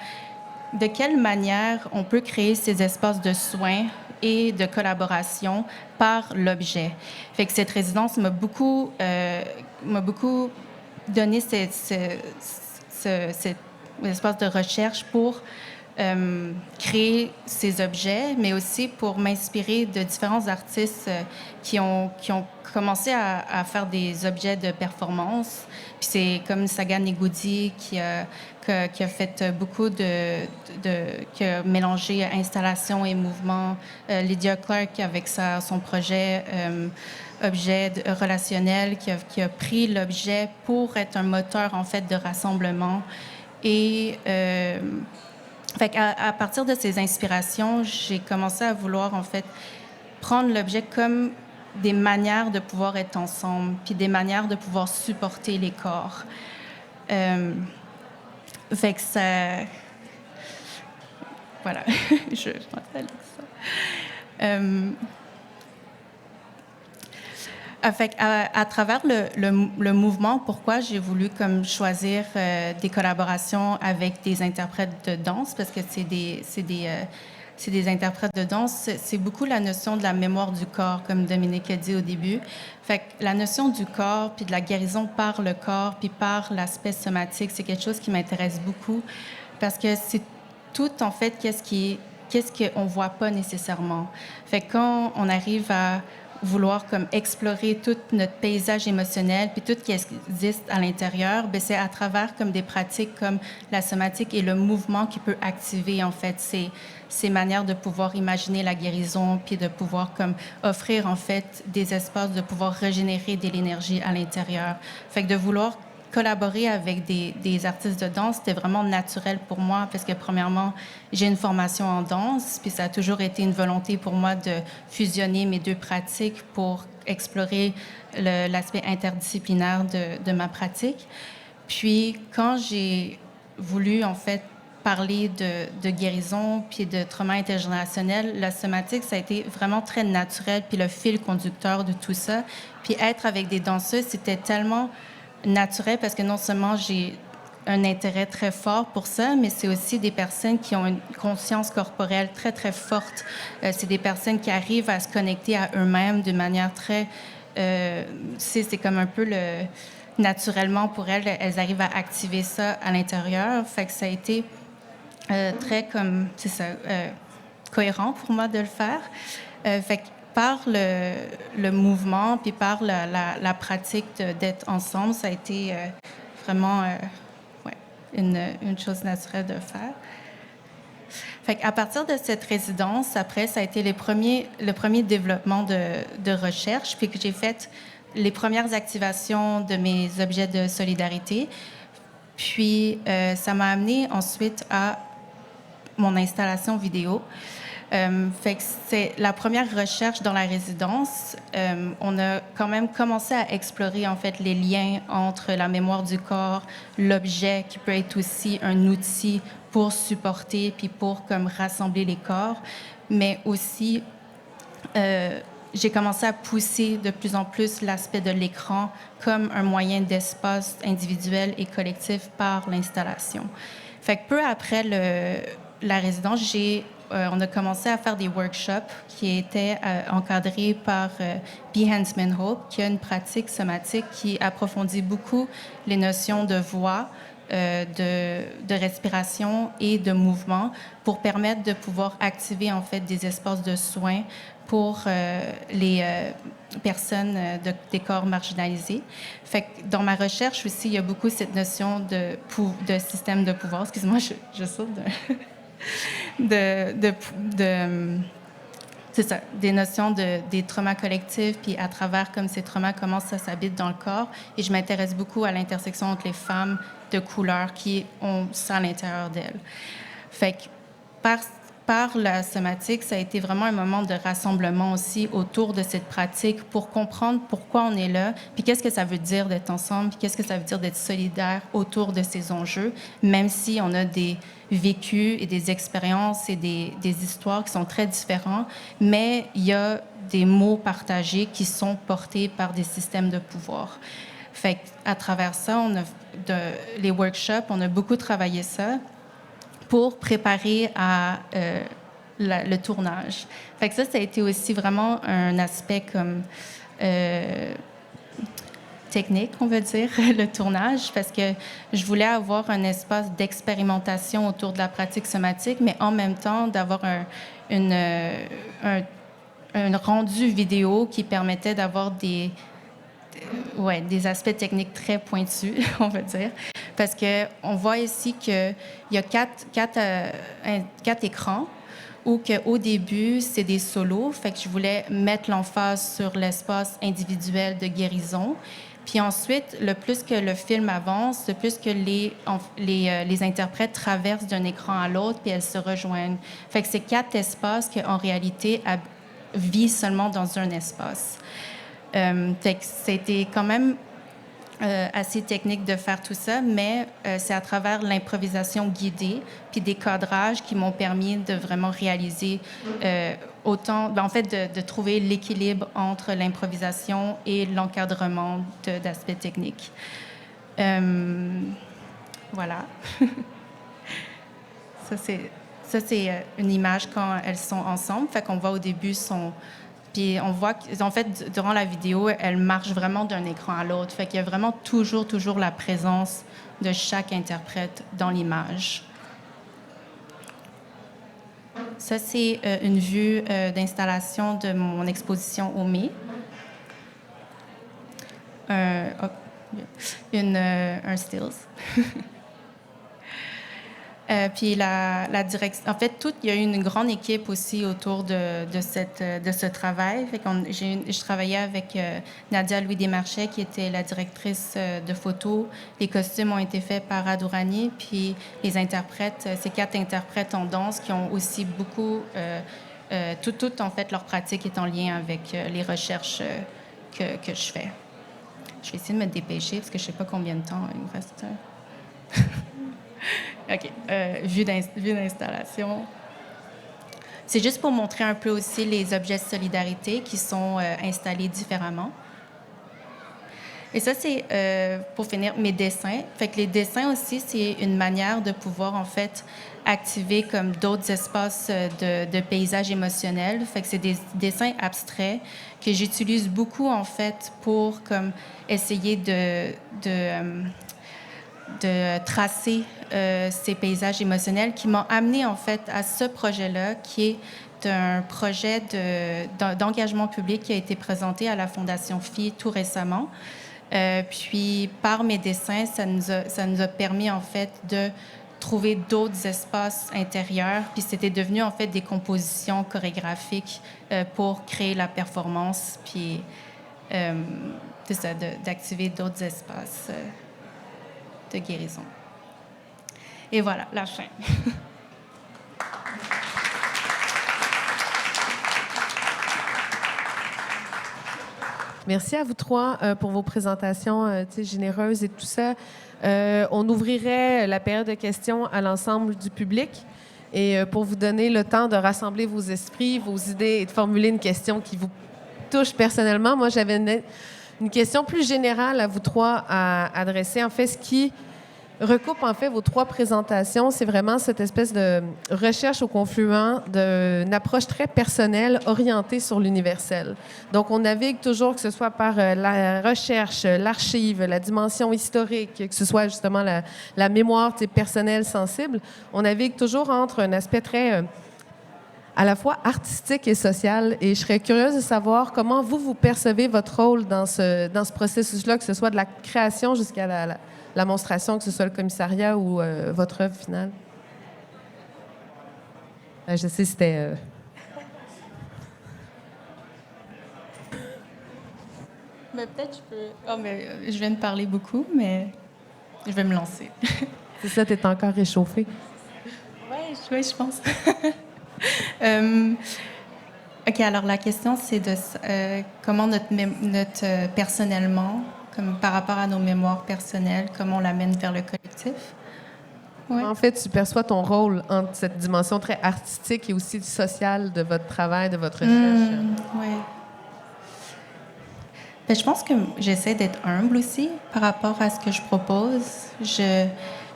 de quelle manière on peut créer ces espaces de soins et de collaboration par l'objet. Fait que cette résidence m'a beaucoup donné cet espace de recherche pour créer ces objets, mais aussi pour m'inspirer de différents artistes qui ont commencé à faire des objets de performance. Puis c'est comme Sagan Negoudi qui a fait beaucoup qui a mélangé installation et mouvement. Lydia Clark avec son projet objet relationnel qui a pris l'objet pour être un moteur en fait de rassemblement. Et fait à partir de ces inspirations, j'ai commencé à vouloir en fait prendre l'objet comme des manières de pouvoir être ensemble, puis des manières de pouvoir supporter les corps. Fait que ça... Voilà, je pensais à ça. Fait à travers le mouvement, pourquoi j'ai voulu comme choisir des collaborations avec des interprètes de danse, parce que c'est des interprètes de danse, c'est beaucoup la notion de la mémoire du corps, comme Dominique a dit au début. Fait que la notion du corps, puis de la guérison par le corps, puis par l'aspect somatique, c'est quelque chose qui m'intéresse beaucoup, parce que c'est tout, en fait, qu'est-ce qu'on voit pas nécessairement. Fait que quand on arrive à vouloir comme explorer tout notre paysage émotionnel puis tout ce qui existe à l'intérieur, bien, c'est à travers comme des pratiques comme la somatique et le mouvement qui peut activer en fait ces manières de pouvoir imaginer la guérison puis de pouvoir comme offrir en fait des espaces de pouvoir régénérer de l'énergie à l'intérieur. Fait que de vouloir collaborer avec des artistes de danse, c'était vraiment naturel pour moi parce que, premièrement, j'ai une formation en danse, puis ça a toujours été une volonté pour moi de fusionner mes deux pratiques pour explorer l'aspect interdisciplinaire de ma pratique. Puis, quand j'ai voulu, en fait, parler de guérison puis de trauma intergénérationnel, la somatique, ça a été vraiment très naturel, puis le fil conducteur de tout ça. Puis être avec des danseuses, c'était tellement naturel parce que non seulement j'ai un intérêt très fort pour ça, mais c'est aussi des personnes qui ont une conscience corporelle très, très forte. C'est des personnes qui arrivent à se connecter à eux-mêmes d'une manière très... c'est comme un peu naturellement pour elles, elles arrivent à activer ça à l'intérieur. Fait que ça a été très comme... C'est ça, cohérent pour moi de le faire. Fait que par le mouvement, puis par la pratique d'être ensemble, ça a été vraiment une chose naturelle de faire. Fait qu'à partir de cette résidence, après, ça a été le premier développement de recherche, puis que j'ai fait les premières activations de mes objets de solidarité. Puis, ça m'a amené ensuite à mon installation vidéo. Fait que c'est la première recherche dans la résidence. On a quand même commencé à explorer en fait les liens entre la mémoire du corps, l'objet qui peut être aussi un outil pour supporter puis pour comme rassembler les corps, mais aussi j'ai commencé à pousser de plus en plus l'aspect de l'écran comme un moyen d'espace individuel et collectif par l'installation. Fait que peu après la résidence, on a commencé à faire des workshops qui étaient encadrés par Behance Hope, qui a une pratique somatique qui approfondit beaucoup les notions de voix, de respiration et de mouvement pour permettre de pouvoir activer en fait des espaces de soins pour les personnes des corps marginalisés. Fait que dans ma recherche aussi, il y a beaucoup cette notion de système de pouvoir. Excuse-moi, je saute c'est ça, des notions des traumas collectifs, puis à travers comme ces traumas, comment ça s'habite dans le corps. Et je m'intéresse beaucoup à l'intersection entre les femmes de couleur qui ont ça à l'intérieur d'elles. Fait que par la somatique, ça a été vraiment un moment de rassemblement aussi autour de cette pratique pour comprendre pourquoi on est là, puis qu'est-ce que ça veut dire d'être ensemble, puis qu'est-ce que ça veut dire d'être solidaire autour de ces enjeux, même si on a des vécus et des expériences et des histoires qui sont très différents, mais il y a des mots partagés qui sont portés par des systèmes de pouvoir. Fait qu'à travers ça, les workshops, on a beaucoup travaillé ça pour préparer à le tournage. Fait que ça a été aussi vraiment un aspect comme technique, on va dire, le tournage, parce que je voulais avoir un espace d'expérimentation autour de la pratique somatique, mais en même temps d'avoir un rendu vidéo qui permettait d'avoir des aspects techniques très pointus, on va dire. Parce qu'on voit ici qu'il y a quatre écrans où qu'au début, c'est des solos. Fait que je voulais mettre l'emphase sur l'espace individuel de guérison. Puis ensuite, le plus que le film avance, le plus que les interprètes traversent d'un écran à l'autre, puis elles se rejoignent. Fait que c'est 4 espaces qu'en réalité vivent seulement dans un espace. Fait que c'était quand même assez technique de faire tout ça, mais c'est à travers l'improvisation guidée puis des cadrages qui m'ont permis de vraiment réaliser de trouver l'équilibre entre l'improvisation et l'encadrement d'aspects techniques. Voilà. Ça, c'est une image quand elles sont ensemble. Fait qu'on voit au début Puis on voit qu'en fait, durant la vidéo, elle marche vraiment d'un écran à l'autre. Fait qu'il y a vraiment toujours la présence de chaque interprète dans l'image. Ça, c'est une vue d'installation de mon exposition au MAI. Un stills. Puis la direction, en fait, il y a eu une grande équipe aussi autour de ce travail. Fait je travaillais avec Nadia Louis-Desmarchais, qui était la directrice de photo. Les costumes ont été faits par Adourani, puis les interprètes, ces 4 interprètes en danse qui ont aussi beaucoup, tout en fait, leur pratique est en lien avec les recherches que je fais. Je vais essayer de me dépêcher parce que je ne sais pas combien de temps il me reste. OK. Vue d'installation. C'est juste pour montrer un peu aussi les objets de solidarité qui sont installés différemment. Et ça, c'est, pour finir, mes dessins. Fait que les dessins aussi, c'est une manière de pouvoir, en fait, activer comme d'autres espaces de paysages émotionnels. Fait que c'est des dessins abstraits que j'utilise beaucoup, en fait, pour comme essayer de tracer ces paysages émotionnels qui m'ont amené en fait à ce projet-là qui est un projet d'engagement public qui a été présenté à la Fondation FI tout récemment. Puis par mes dessins, ça nous a permis en fait de trouver d'autres espaces intérieurs. Puis c'était devenu en fait des compositions chorégraphiques pour créer la performance. Puis c'est ça, d'activer d'autres espaces de guérison. Et voilà, la fin. Merci à vous 3 pour vos présentations généreuses et tout ça. On ouvrirait la période de questions à l'ensemble du public. Et pour vous donner le temps de rassembler vos esprits, vos idées et de formuler une question qui vous touche personnellement, moi, j'avais une question plus générale à vous 3 à adresser. En fait, ce qui recoupe en fait vos 3 présentations. C'est vraiment cette espèce de recherche au confluent d'une approche très personnelle orientée sur l'universel. Donc, on navigue toujours, que ce soit par la recherche, l'archive, la dimension historique, que ce soit justement la mémoire personnelle, sensible. On navigue toujours entre un aspect très à la fois artistique et social. Et je serais curieuse de savoir comment vous percevez votre rôle dans ce processus-là, que ce soit de la création jusqu'à la monstration, que ce soit le commissariat ou votre œuvre finale. Je sais, c'était... Mais peut-être je peux... Oh, mais je viens de parler beaucoup, mais je vais me lancer. C'est ça, t'es encore réchauffé. Oui, je pense. OK, alors la question, c'est de comment notre personnellement, comme par rapport à nos mémoires personnelles, comment on l'amène vers le collectif. Ouais. En fait, tu perçois ton rôle entre cette dimension très artistique et aussi sociale de votre travail, de votre recherche. Oui. Ben, je pense que j'essaie d'être humble aussi par rapport à ce que je propose. Je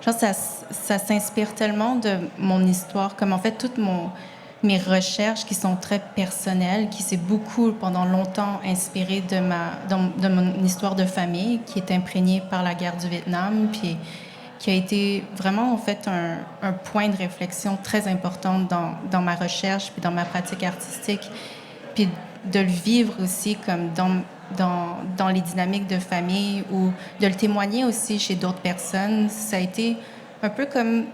pense que ça s'inspire tellement de mon histoire, comme en fait toutes mes recherches qui sont très personnelles, qui s'est beaucoup pendant longtemps inspirée de mon histoire de famille, qui est imprégnée par la guerre du Vietnam, puis qui a été vraiment en fait un point de réflexion très important dans ma recherche puis dans ma pratique artistique, puis de le vivre aussi comme dans les dynamiques de famille ou de le témoigner aussi chez d'autres personnes. Ça a été un peu comme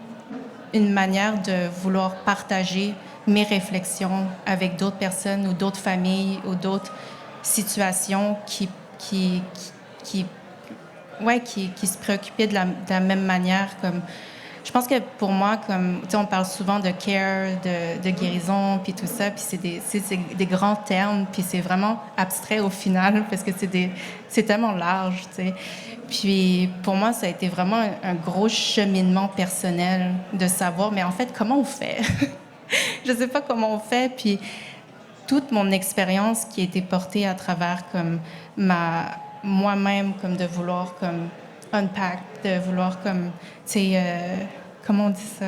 une manière de vouloir partager mes réflexions avec d'autres personnes ou d'autres familles ou d'autres situations qui se préoccupaient de la même manière. Comme, je pense que pour moi, comme on parle souvent de care, de guérison, puis tout ça, puis c'est des grands termes, puis c'est vraiment abstrait au final parce que c'est tellement large, tu sais. Puis pour moi, ça a été vraiment un gros cheminement personnel de savoir, mais en fait, comment on fait? Je sais pas comment on fait, puis toute mon expérience qui a été portée à travers comme moi-même, comme de vouloir comme unpack, de vouloir comme, tu sais, comment on dit ça?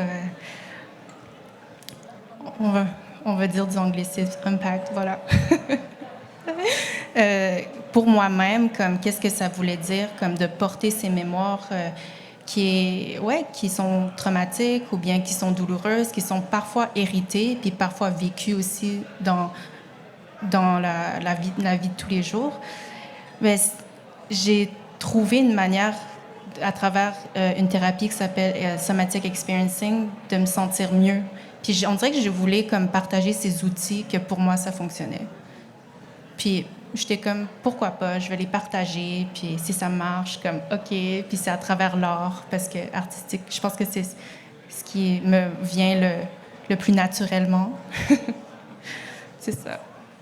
On va dire du anglicisme, unpack, voilà. Pour moi-même, comme qu'est-ce que ça voulait dire, comme de porter ces mémoires qui sont traumatiques ou bien qui sont douloureuses, qui sont parfois héritées, puis parfois vécues aussi dans la vie de tous les jours. Mais j'ai trouvé une manière, à travers une thérapie qui s'appelle Somatic Experiencing, de me sentir mieux. Puis on dirait que je voulais comme partager ces outils que pour moi, ça fonctionnait. Puis j'étais comme, pourquoi pas, je vais les partager, puis si ça marche, comme, OK, puis c'est à travers l'art, parce que artistique, je pense que c'est ce qui me vient le plus naturellement. C'est ça.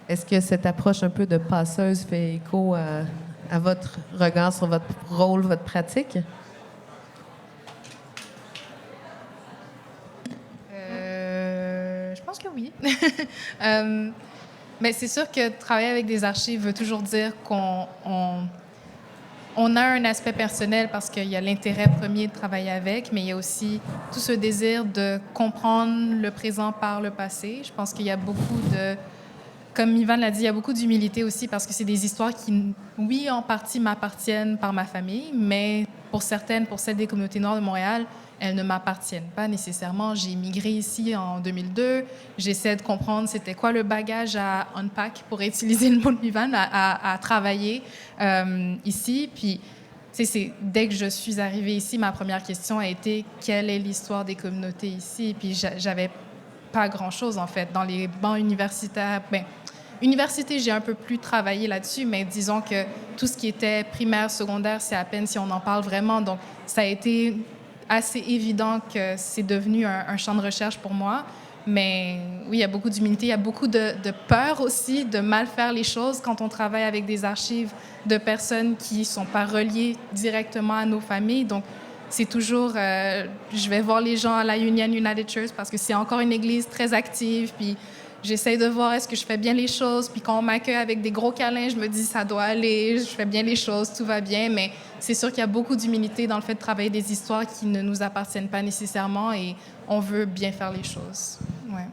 Est-ce que cette approche un peu de passeuse fait écho à votre regard sur votre rôle, votre pratique? Je pense que oui. Mais c'est sûr que travailler avec des archives veut toujours dire qu'on a un aspect personnel parce qu'il y a l'intérêt premier de travailler avec, mais il y a aussi tout ce désir de comprendre le présent par le passé. Je pense qu'il y a beaucoup comme Ivan l'a dit, il y a beaucoup d'humilité aussi parce que c'est des histoires qui, oui, en partie m'appartiennent par ma famille, mais pour celles des communautés noires de Montréal, elles ne m'appartiennent pas nécessairement. J'ai immigré ici en 2002. J'essaie de comprendre c'était quoi le bagage à unpack, pour utiliser le mot de Ivan, à travailler ici. Puis, dès que je suis arrivée ici, ma première question a été quelle est l'histoire des communautés ici? Puis, j'avais pas grand-chose, en fait. Dans les bancs universitaires, université, j'ai un peu plus travaillé là-dessus, mais disons que tout ce qui était primaire, secondaire, c'est à peine si on en parle vraiment. Donc, ça a été assez évident que c'est devenu un champ de recherche pour moi. Mais oui, il y a beaucoup d'humilité, il y a beaucoup de peur aussi de mal faire les choses quand on travaille avec des archives de personnes qui ne sont pas reliées directement à nos familles. Donc, c'est toujours, je vais voir les gens à la Union United Church parce que c'est encore une église très active, puis j'essaye de voir est-ce que je fais bien les choses. Puis quand on m'accueille avec des gros câlins, je me dis ça doit aller, je fais bien les choses, tout va bien. Mais c'est sûr qu'il y a beaucoup d'humilité dans le fait de travailler des histoires qui ne nous appartiennent pas nécessairement et on veut bien faire les choses. Ouais.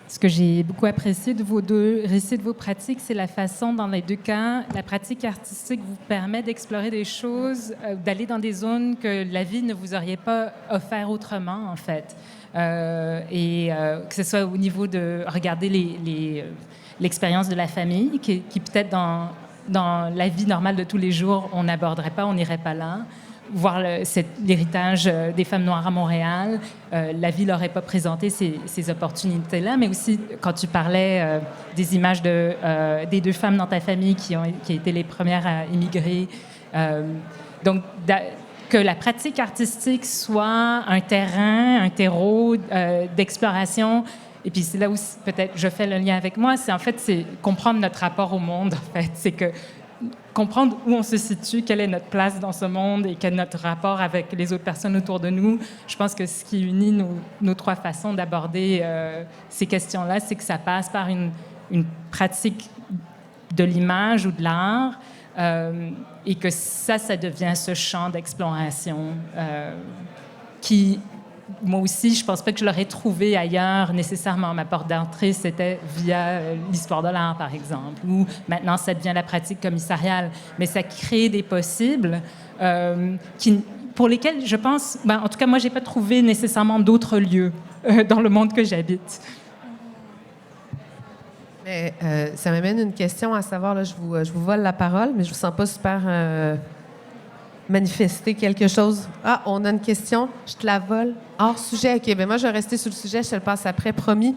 Ce que j'ai beaucoup apprécié de vos deux récits, de vos pratiques, c'est la façon, dans les deux cas, la pratique artistique vous permet d'explorer des choses, d'aller dans des zones que la vie ne vous aurait pas offert autrement, en fait. Que ce soit au niveau de regarder l'expérience de la famille, qui peut-être dans la vie normale de tous les jours, on n'aborderait pas, on n'irait pas là. Voir l'héritage des femmes noires à Montréal, la vie n'aurait pas présenté ces opportunités-là, mais aussi quand tu parlais des images des deux femmes dans ta famille qui ont été les premières à immigrer. Donc, que la pratique artistique soit un terrain, un terreau d'exploration. Et puis c'est là où peut-être je fais le lien avec moi, c'est comprendre notre rapport au monde, en fait. C'est que comprendre où on se situe, quelle est notre place dans ce monde et quel est notre rapport avec les autres personnes autour de nous. Je pense que ce qui unit nos trois façons d'aborder ces questions-là, c'est que ça passe par une pratique de l'image ou de l'art et que ça devient ce champ d'exploration qui... Moi aussi, je ne pense pas que je l'aurais trouvé ailleurs nécessairement. Ma porte d'entrée, c'était via l'histoire de l'art, par exemple, ou maintenant, ça devient la pratique commissariale. Mais ça crée des possibles pour lesquels, je pense, en tout cas, moi, je n'ai pas trouvé nécessairement d'autres lieux dans le monde que j'habite. Mais, ça m'amène une question à savoir, là, je vous vole la parole, mais je ne vous sens pas super... manifester quelque chose. Ah, on a une question. Je te la vole. Hors sujet. OK, bien moi, je vais rester sur le sujet. Je te le passe après, promis.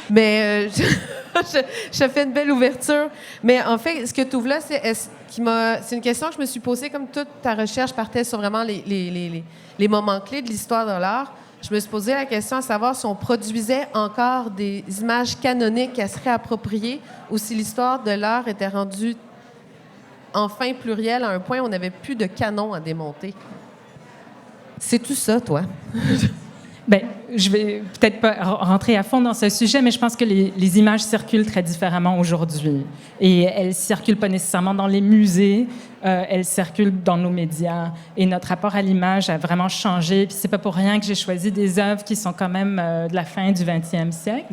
Mais je fais une belle ouverture. Mais en fait, ce que tu ouvres là, c'est une question que je me suis posée, comme toute ta recherche partait sur vraiment les moments clés de l'histoire de l'art. Je me suis posé la question à savoir si on produisait encore des images canoniques à se réapproprier ou si l'histoire de l'art était rendue enfin pluriel à un point où on n'avait plus de canon à démonter. C'est tout ça, toi? Bien, je vais peut-être pas rentrer à fond dans ce sujet, mais je pense que les images circulent très différemment aujourd'hui. Et elles circulent pas nécessairement dans les musées, elles circulent dans nos médias. Et notre rapport à l'image a vraiment changé. Puis c'est pas pour rien que j'ai choisi des œuvres qui sont quand même de la fin du 20e siècle.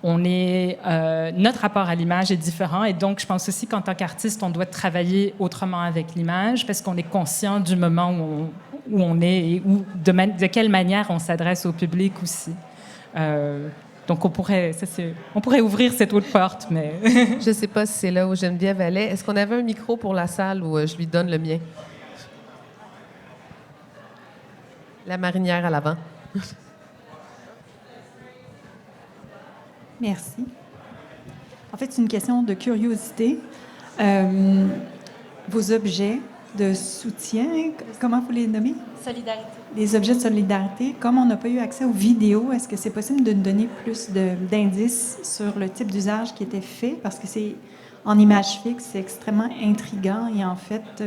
Notre rapport à l'image est différent et donc je pense aussi qu'en tant qu'artiste, on doit travailler autrement avec l'image parce qu'on est conscient du moment où on est et de quelle manière on s'adresse au public aussi. Donc on pourrait ouvrir cette autre porte, mais... Je ne sais pas si c'est là où Geneviève allait. Est-ce qu'on avait un micro pour la salle ou je lui donne le mien? La marinière à l'avant. Merci. En fait, c'est une question de curiosité. Vos objets de soutien, comment vous les nommez? Solidarité. Les objets de solidarité. Comme on n'a pas eu accès aux vidéos, est-ce que c'est possible de nous donner plus d'indices sur le type d'usage qui était fait? Parce que c'est en image fixe, c'est extrêmement intriguant et en fait...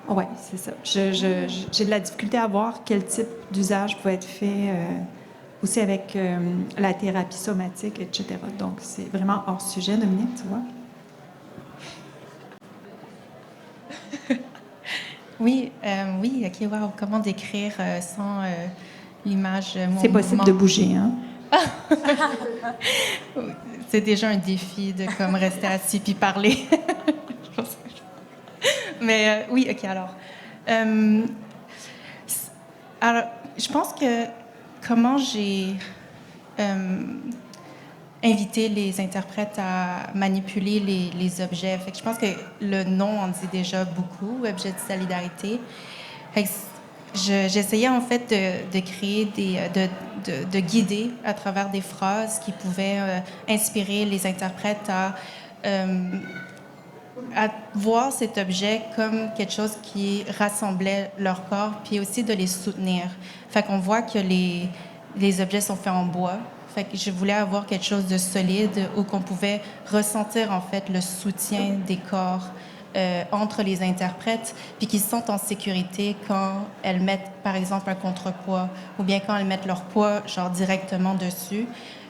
oui, c'est ça. J'ai de la difficulté à voir quel type d'usage peut être fait... aussi avec la thérapie somatique, etc. Donc, c'est vraiment hors sujet, Dominique, tu vois? Oui, OK, wow, comment décrire sans l'image... C'est possible de bouger, hein? C'est déjà un défi de comme rester assis puis parler. Mais oui, OK, alors, je pense que comment j'ai invité les interprètes à manipuler les objets. Fait que je pense que le nom en dit déjà beaucoup, objet de solidarité. J'essayais en fait de créer de guider à travers des phrases qui pouvaient inspirer les interprètes à voir cet objet comme quelque chose qui rassemblait leur corps, puis aussi de les soutenir. Fait qu'on voit que les objets sont faits en bois. Fait que je voulais avoir quelque chose de solide où qu'on pouvait ressentir en fait le soutien des corps entre les interprètes, puis qu'ils se sentent en sécurité quand elles mettent, par exemple, un contrepoids, ou bien quand elles mettent leur poids, genre, directement dessus.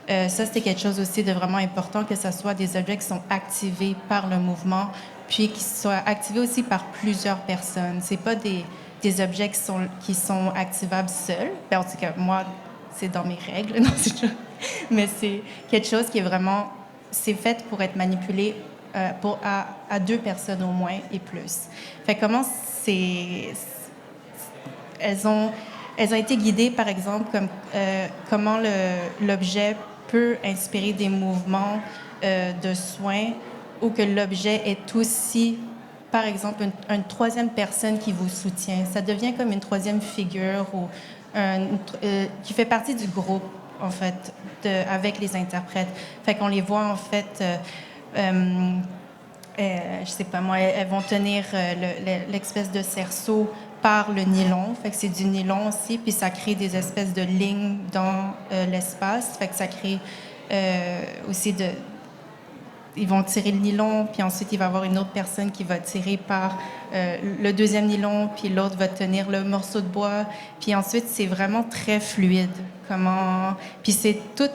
Ça, c'est quelque chose aussi de vraiment important, que ce soit des objets qui sont activés par le mouvement, puis qui soient activés aussi par plusieurs personnes. C'est pas des objets qui sont activables seuls. Ben, en tout cas, moi, c'est dans mes règles, non, mais c'est quelque chose qui est vraiment... C'est fait pour être manipulé à 2 personnes au moins et plus. Fait comment elles ont été guidées, par exemple, comment l'objet peut inspirer des mouvements de soins, ou que l'objet est aussi, par exemple, une troisième personne qui vous soutient. Ça devient comme une troisième figure ou qui fait partie du groupe, en fait, avec les interprètes. Fait qu'on les voit, en fait, je sais pas moi, elles vont tenir l'espèce de cerceau par le nylon. Fait que c'est du nylon aussi, puis ça crée des espèces de lignes dans l'espace. Fait que ça crée aussi ils vont tirer le nylon, puis ensuite il va y avoir une autre personne qui va tirer par le deuxième nylon, puis l'autre va tenir le morceau de bois. Puis ensuite, c'est vraiment très fluide. Puis c'est tout...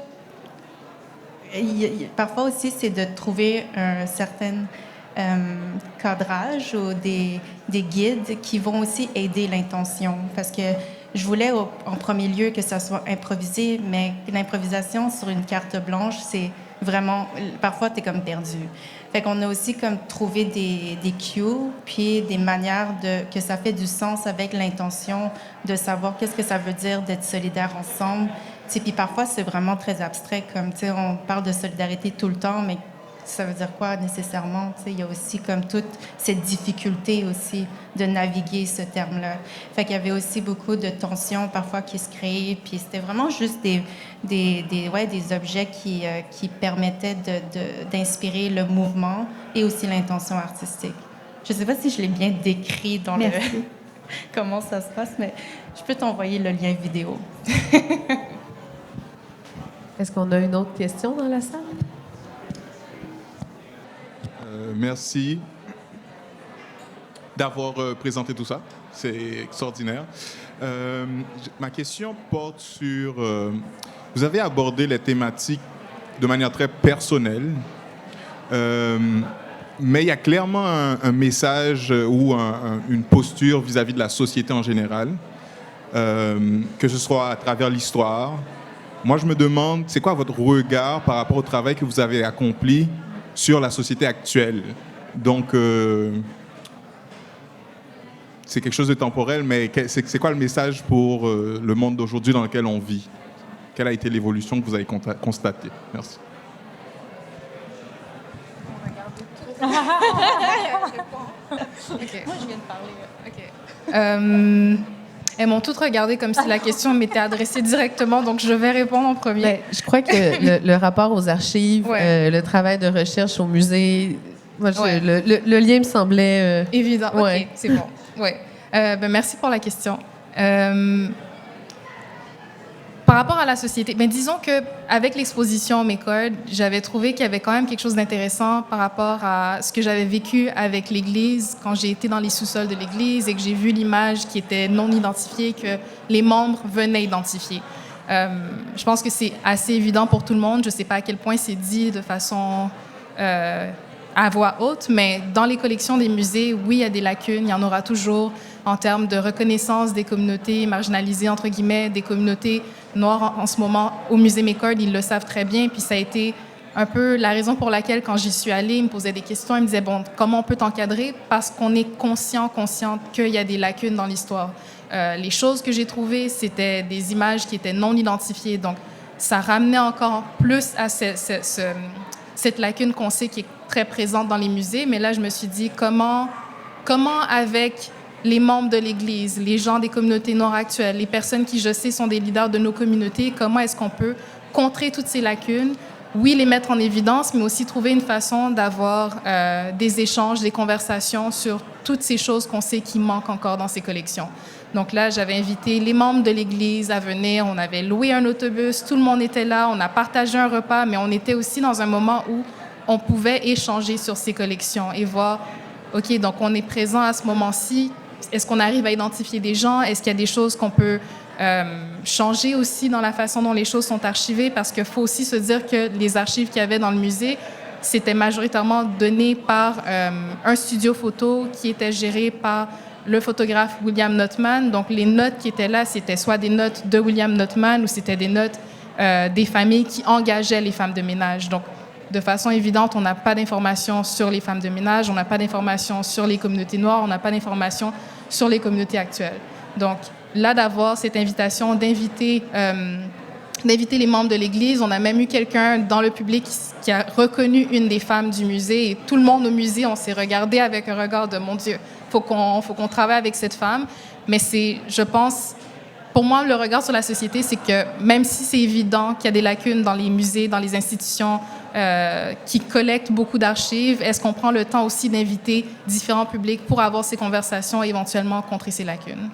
Parfois aussi, c'est de trouver un certain cadrage ou des guides qui vont aussi aider l'intention. Parce que je voulais en premier lieu que ça soit improvisé, mais l'improvisation sur une carte blanche, c'est vraiment... Parfois, tu es comme perdu. Fait qu'on a aussi comme trouvé des cues, puis des manières que ça fait du sens avec l'intention de savoir qu'est-ce que ça veut dire d'être solidaire ensemble. Puis parfois, c'est vraiment très abstrait, comme, on parle de solidarité tout le temps, mais ça veut dire quoi nécessairement? Il y a aussi comme toute cette difficulté aussi de naviguer ce terme-là. Fait qu'il y avait aussi beaucoup de tensions parfois qui se créaient, puis c'était vraiment juste des objets qui permettaient d'inspirer le mouvement et aussi l'intention artistique. Je ne sais pas si je l'ai bien décrit dans comment ça se passe, mais je peux t'envoyer le lien vidéo. Est-ce qu'on a une autre question dans la salle? Merci d'avoir présenté tout ça. C'est extraordinaire. Ma question porte sur... vous avez abordé les thématiques de manière très personnelle, mais il y a clairement un message ou une posture vis-à-vis de la société en général, que ce soit à travers l'histoire. Moi, je me demande, c'est quoi votre regard par rapport au travail que vous avez accompli sur la société actuelle? Donc, c'est quelque chose de temporel, mais c'est quoi le message pour le monde d'aujourd'hui dans lequel on vit? Quelle a été l'évolution que vous avez constatée? Merci. Okay. Moi, je viens de parler. OK. Elles m'ont toutes regardé comme si la question m'était adressée directement, donc je vais répondre en premier. Bien, je crois que le rapport aux archives, le travail de recherche au musée, moi, le lien me semblait... évident. OK, c'est bon. Ouais. Merci pour la question. Par rapport à la société, disons qu'avec l'exposition MECORD, j'avais trouvé qu'il y avait quand même quelque chose d'intéressant par rapport à ce que j'avais vécu avec l'Église quand j'ai été dans les sous-sols de l'Église et que j'ai vu l'image qui était non identifiée, que les membres venaient identifier. Je pense que c'est assez évident pour tout le monde. Je ne sais pas à quel point c'est dit de façon à voix haute, mais dans les collections des musées, oui, il y a des lacunes, il y en aura toujours en termes de reconnaissance des communautés marginalisées, entre guillemets, des communautés noires en ce moment. Au musée MECORD, ils le savent très bien, puis ça a été un peu la raison pour laquelle, quand j'y suis allée, ils me posaient des questions, ils me disaient, bon, comment on peut t'encadrer? Parce qu'on est consciente qu'il y a des lacunes dans l'histoire. Les choses que j'ai trouvées, c'était des images qui étaient non identifiées, donc ça ramenait encore plus à cette lacune qu'on sait qui est très présente dans les musées, mais là, je me suis dit, comment avec les membres de l'Église, les gens des communautés noires actuelles, les personnes qui, je sais, sont des leaders de nos communautés, comment est-ce qu'on peut contrer toutes ces lacunes? Oui, les mettre en évidence, mais aussi trouver une façon d'avoir des échanges, des conversations sur toutes ces choses qu'on sait qui manquent encore dans ces collections. Donc là, j'avais invité les membres de l'Église à venir. On avait loué un autobus, tout le monde était là, on a partagé un repas, mais on était aussi dans un moment où on pouvait échanger sur ces collections et voir OK, donc on est présent à ce moment-ci. Est-ce qu'on arrive à identifier des gens? Est-ce qu'il y a des choses qu'on peut changer aussi dans la façon dont les choses sont archivées? Parce qu'il faut aussi se dire que les archives qu'il y avait dans le musée, c'était majoritairement donné par un studio photo qui était géré par le photographe William Notman. Donc, les notes qui étaient là, c'était soit des notes de William Notman ou c'était des notes des familles qui engageaient les femmes de ménage. Donc, de façon évidente, on n'a pas d'informations sur les femmes de ménage, on n'a pas d'informations sur les communautés noires, on n'a pas d'informations sur les communautés actuelles. Donc, là, d'avoir cette invitation d'inviter les membres de l'Église. On a même eu quelqu'un dans le public qui a reconnu une des femmes du musée. Et tout le monde au musée, on s'est regardé avec un regard de « Mon Dieu, faut qu'on travaille avec cette femme ». Mais c'est, je pense, pour moi, le regard sur la société, c'est que même si c'est évident qu'il y a des lacunes dans les musées, dans les institutions qui collectent beaucoup d'archives, est-ce qu'on prend le temps aussi d'inviter différents publics pour avoir ces conversations et éventuellement contrer ces lacunes?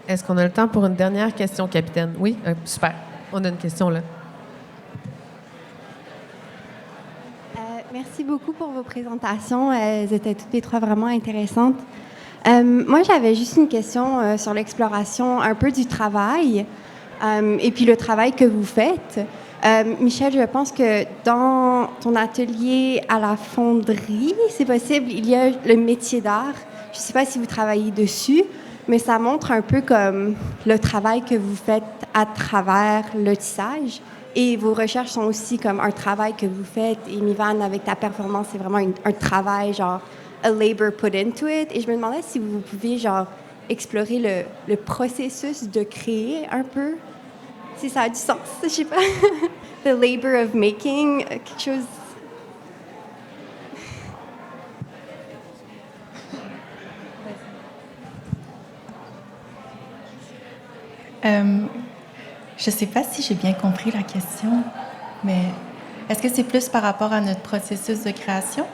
Est-ce qu'on a le temps pour une dernière question, capitaine? Oui? Super. On a une question là. Merci beaucoup pour vos présentations. Elles étaient toutes les trois vraiment intéressantes. Moi, j'avais juste une question sur l'exploration un peu du travail et puis le travail que vous faites. Michel, je pense que dans ton atelier à la fonderie, c'est possible, il y a le métier d'art. Je ne sais pas si vous travaillez dessus, mais ça montre un peu comme le travail que vous faites à travers le tissage. Et vos recherches sont aussi comme un travail que vous faites. Et Mivan, avec ta performance, c'est vraiment un travail, genre, a labor put into it. Et je me demandais si vous pouviez, genre, explorer le processus de créer un peu, si ça a du sens, je sais pas. The labor of making, quelque chose. Je ne sais pas si j'ai bien compris la question, mais est-ce que c'est plus par rapport à notre processus de création?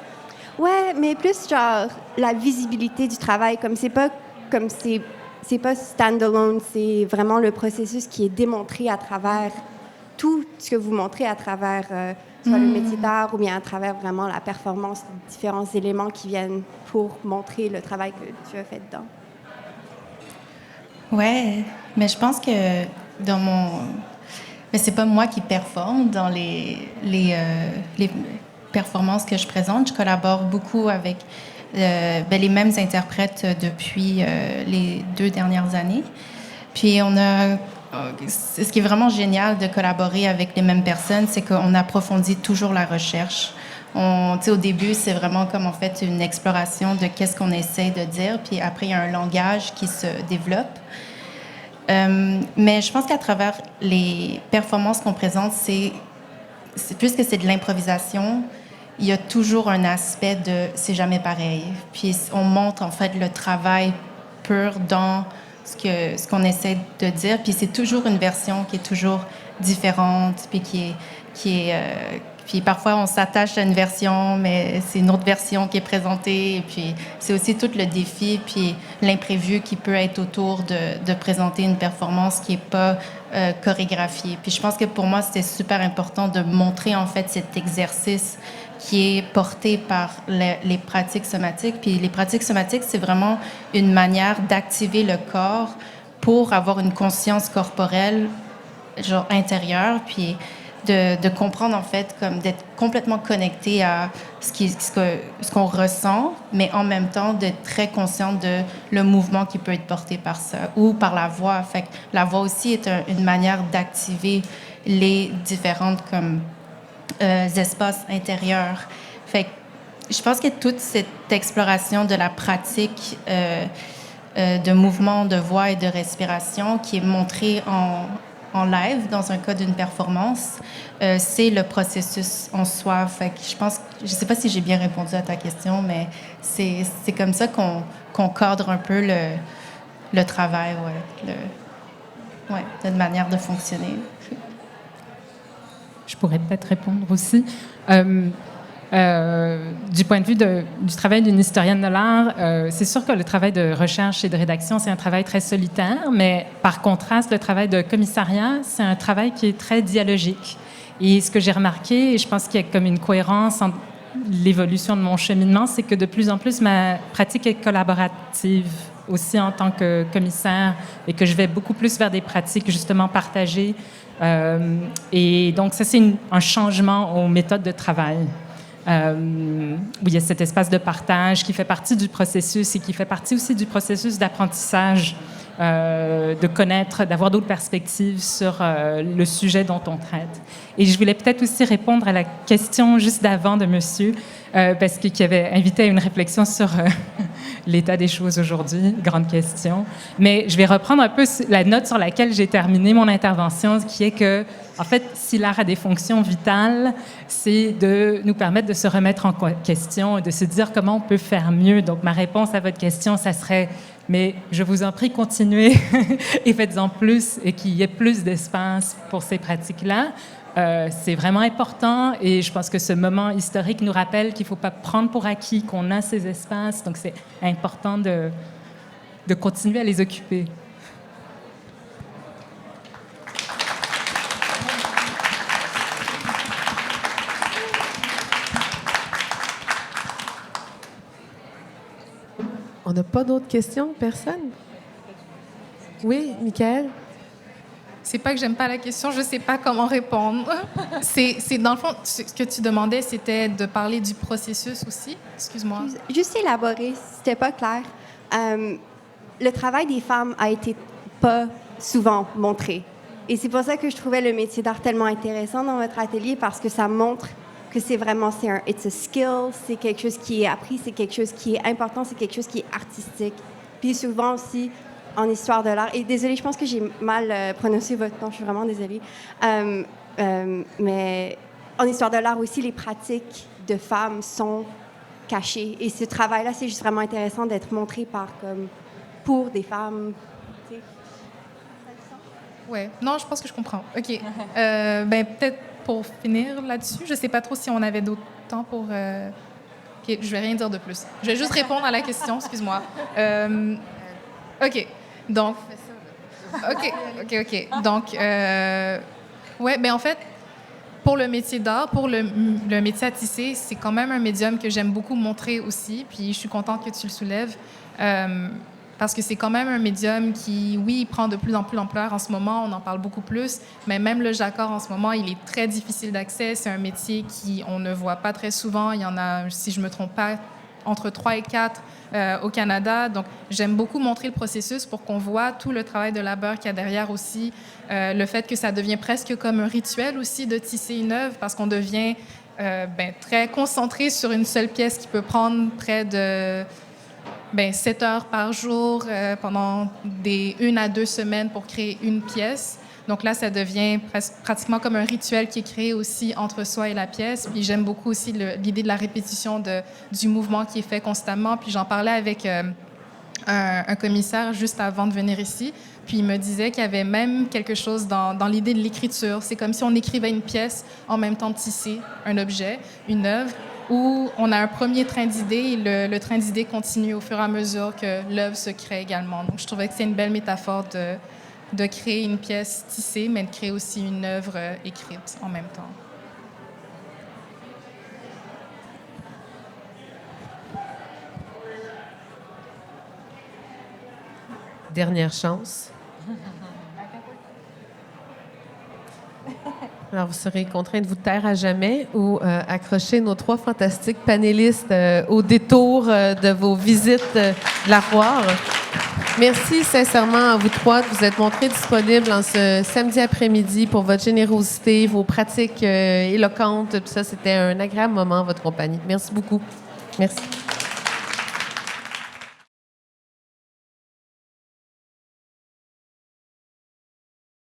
Ouais, mais plus genre la visibilité du travail, comme c'est pas standalone, c'est vraiment le processus qui est démontré à travers tout ce que vous montrez à travers soit le métier d'art ou bien à travers vraiment la performance, différents éléments qui viennent pour montrer le travail que tu as fait dedans. Ouais, mais je pense que dans mon... Mais c'est pas moi qui performe dans les performances que je présente. Je collabore beaucoup avec les mêmes interprètes depuis les 2 dernières années. Puis on a... Ce qui est vraiment génial de collaborer avec les mêmes personnes, c'est qu'on approfondit toujours la recherche. Au début, c'est vraiment comme en fait une exploration de qu'est-ce qu'on essaie de dire, puis après, il y a un langage qui se développe. Mais je pense qu'à travers les performances qu'on présente, puisque c'est de l'improvisation, il y a toujours un aspect de « c'est jamais pareil ». Puis on montre en fait le travail pur dans ce qu'on essaie de dire. Puis c'est toujours une version qui est toujours différente, puis puis parfois, on s'attache à une version, mais c'est une autre version qui est présentée. Et puis, c'est aussi tout le défi, puis l'imprévu qui peut être autour de présenter une performance qui n'est pas chorégraphiée. Puis je pense que pour moi, c'était super important de montrer, en fait, cet exercice qui est porté par les pratiques somatiques. Puis les pratiques somatiques, c'est vraiment une manière d'activer le corps pour avoir une conscience corporelle, genre intérieure, puis de comprendre, en fait, comme d'être complètement connecté à ce qu'on ressent, mais en même temps d'être très consciente de le mouvement qui peut être porté par ça ou par la voix. Fait que la voix aussi est une manière d'activer les différentes comme espaces intérieurs. Fait que je pense que toute cette exploration de la pratique de mouvement, de voix et de respiration qui est montrée en live, dans un cas d'une performance, c'est le processus en soi. Fait que je sais pas si j'ai bien répondu à ta question, mais c'est comme ça qu'on cadre un peu le travail, notre manière de fonctionner. Je pourrais peut-être répondre aussi. Du point de vue du travail d'une historienne de l'art, c'est sûr que le travail de recherche et de rédaction, c'est un travail très solitaire, mais par contraste, le travail de commissariat, c'est un travail qui est très dialogique. Et ce que j'ai remarqué, et je pense qu'il y a comme une cohérence entre l'évolution de mon cheminement, c'est que de plus en plus, ma pratique est collaborative aussi en tant que commissaire et que je vais beaucoup plus vers des pratiques justement partagées. Et donc, ça, c'est un changement aux méthodes de travail. Où il y a cet espace de partage qui fait partie du processus et qui fait partie aussi du processus d'apprentissage, de connaître, d'avoir d'autres perspectives sur le sujet dont on traite. Et je voulais peut-être aussi répondre à la question juste d'avant de monsieur, parce qu'il avait invité à une réflexion sur l'état des choses aujourd'hui, grande question. Mais je vais reprendre un peu la note sur laquelle j'ai terminé mon intervention, qui est que, en fait, si l'art a des fonctions vitales, c'est de nous permettre de se remettre en question et de se dire comment on peut faire mieux. Donc, ma réponse à votre question, ça serait, mais je vous en prie, continuez et faites-en plus et qu'il y ait plus d'espace pour ces pratiques-là. C'est vraiment important et je pense que ce moment historique nous rappelle qu'il ne faut pas prendre pour acquis qu'on a ces espaces. Donc, c'est important de continuer à les occuper. On n'a pas d'autres questions? Personne? Oui, Michaël? C'est pas que j'aime pas la question, je sais pas comment répondre. C'est dans le fond, ce que tu demandais, c'était de parler du processus aussi. Excuse-moi. Juste élaborer, c'était pas clair. Le travail des femmes a été pas souvent montré. Et c'est pour ça que je trouvais le métier d'art tellement intéressant dans votre atelier, parce que ça montre que it's a skill, c'est quelque chose qui est appris, c'est quelque chose qui est important, c'est quelque chose qui est artistique. Puis souvent aussi, en histoire de l'art, et désolée, je pense que j'ai mal prononcé votre nom, je suis vraiment désolée, mais en histoire de l'art aussi, les pratiques de femmes sont cachées. Et ce travail-là, c'est juste vraiment intéressant d'être montré pour des femmes. Ouais, non, je pense que je comprends. OK. Ben, peut-être pour finir là-dessus, je ne sais pas trop si on avait d'autres temps pour... OK, je ne vais rien dire de plus. Je vais juste répondre à la question, excuse-moi. OK. Donc... OK. Donc, ouais, ben en fait, pour le métier d'art, pour le métier à tisser, c'est quand même un médium que j'aime beaucoup montrer aussi, puis je suis contente que tu le soulèves. Parce que c'est quand même un médium qui, oui, il prend de plus en plus d'ampleur en ce moment, on en parle beaucoup plus, mais même le jacquard en ce moment, il est très difficile d'accès. C'est un métier qu'on ne voit pas très souvent. Il y en a, si je ne me trompe pas, entre 3 et 4 au Canada. Donc, j'aime beaucoup montrer le processus pour qu'on voit tout le travail de labeur qu'il y a derrière aussi. Le fait que ça devient presque comme un rituel aussi de tisser une œuvre, parce qu'on devient très concentré sur une seule pièce qui peut prendre près de... 7 heures par jour pendant 1 à 2 semaines pour créer une pièce. Donc là, ça devient pratiquement comme un rituel qui est créé aussi entre soi et la pièce. Puis j'aime beaucoup aussi l'idée de la répétition du mouvement qui est fait constamment. Puis j'en parlais avec un commissaire juste avant de venir ici. Puis il me disait qu'il y avait même quelque chose dans l'idée de l'écriture. C'est comme si on écrivait une pièce en même temps de tisser un objet, une œuvre, où on a un premier train d'idées et le train d'idées continue au fur et à mesure que l'œuvre se crée également. Donc, je trouvais que c'est une belle métaphore de créer une pièce tissée, mais de créer aussi une œuvre écrite en même temps. Dernière chance. Alors, vous serez contraint de vous taire à jamais ou accrocher nos 3 fantastiques panélistes au détour de vos visites de la foire. Merci sincèrement à vous 3 de vous être montrés disponibles en ce samedi après-midi pour votre générosité, vos pratiques éloquentes. Tout ça, c'était un agréable moment en votre compagnie. Merci beaucoup. Merci.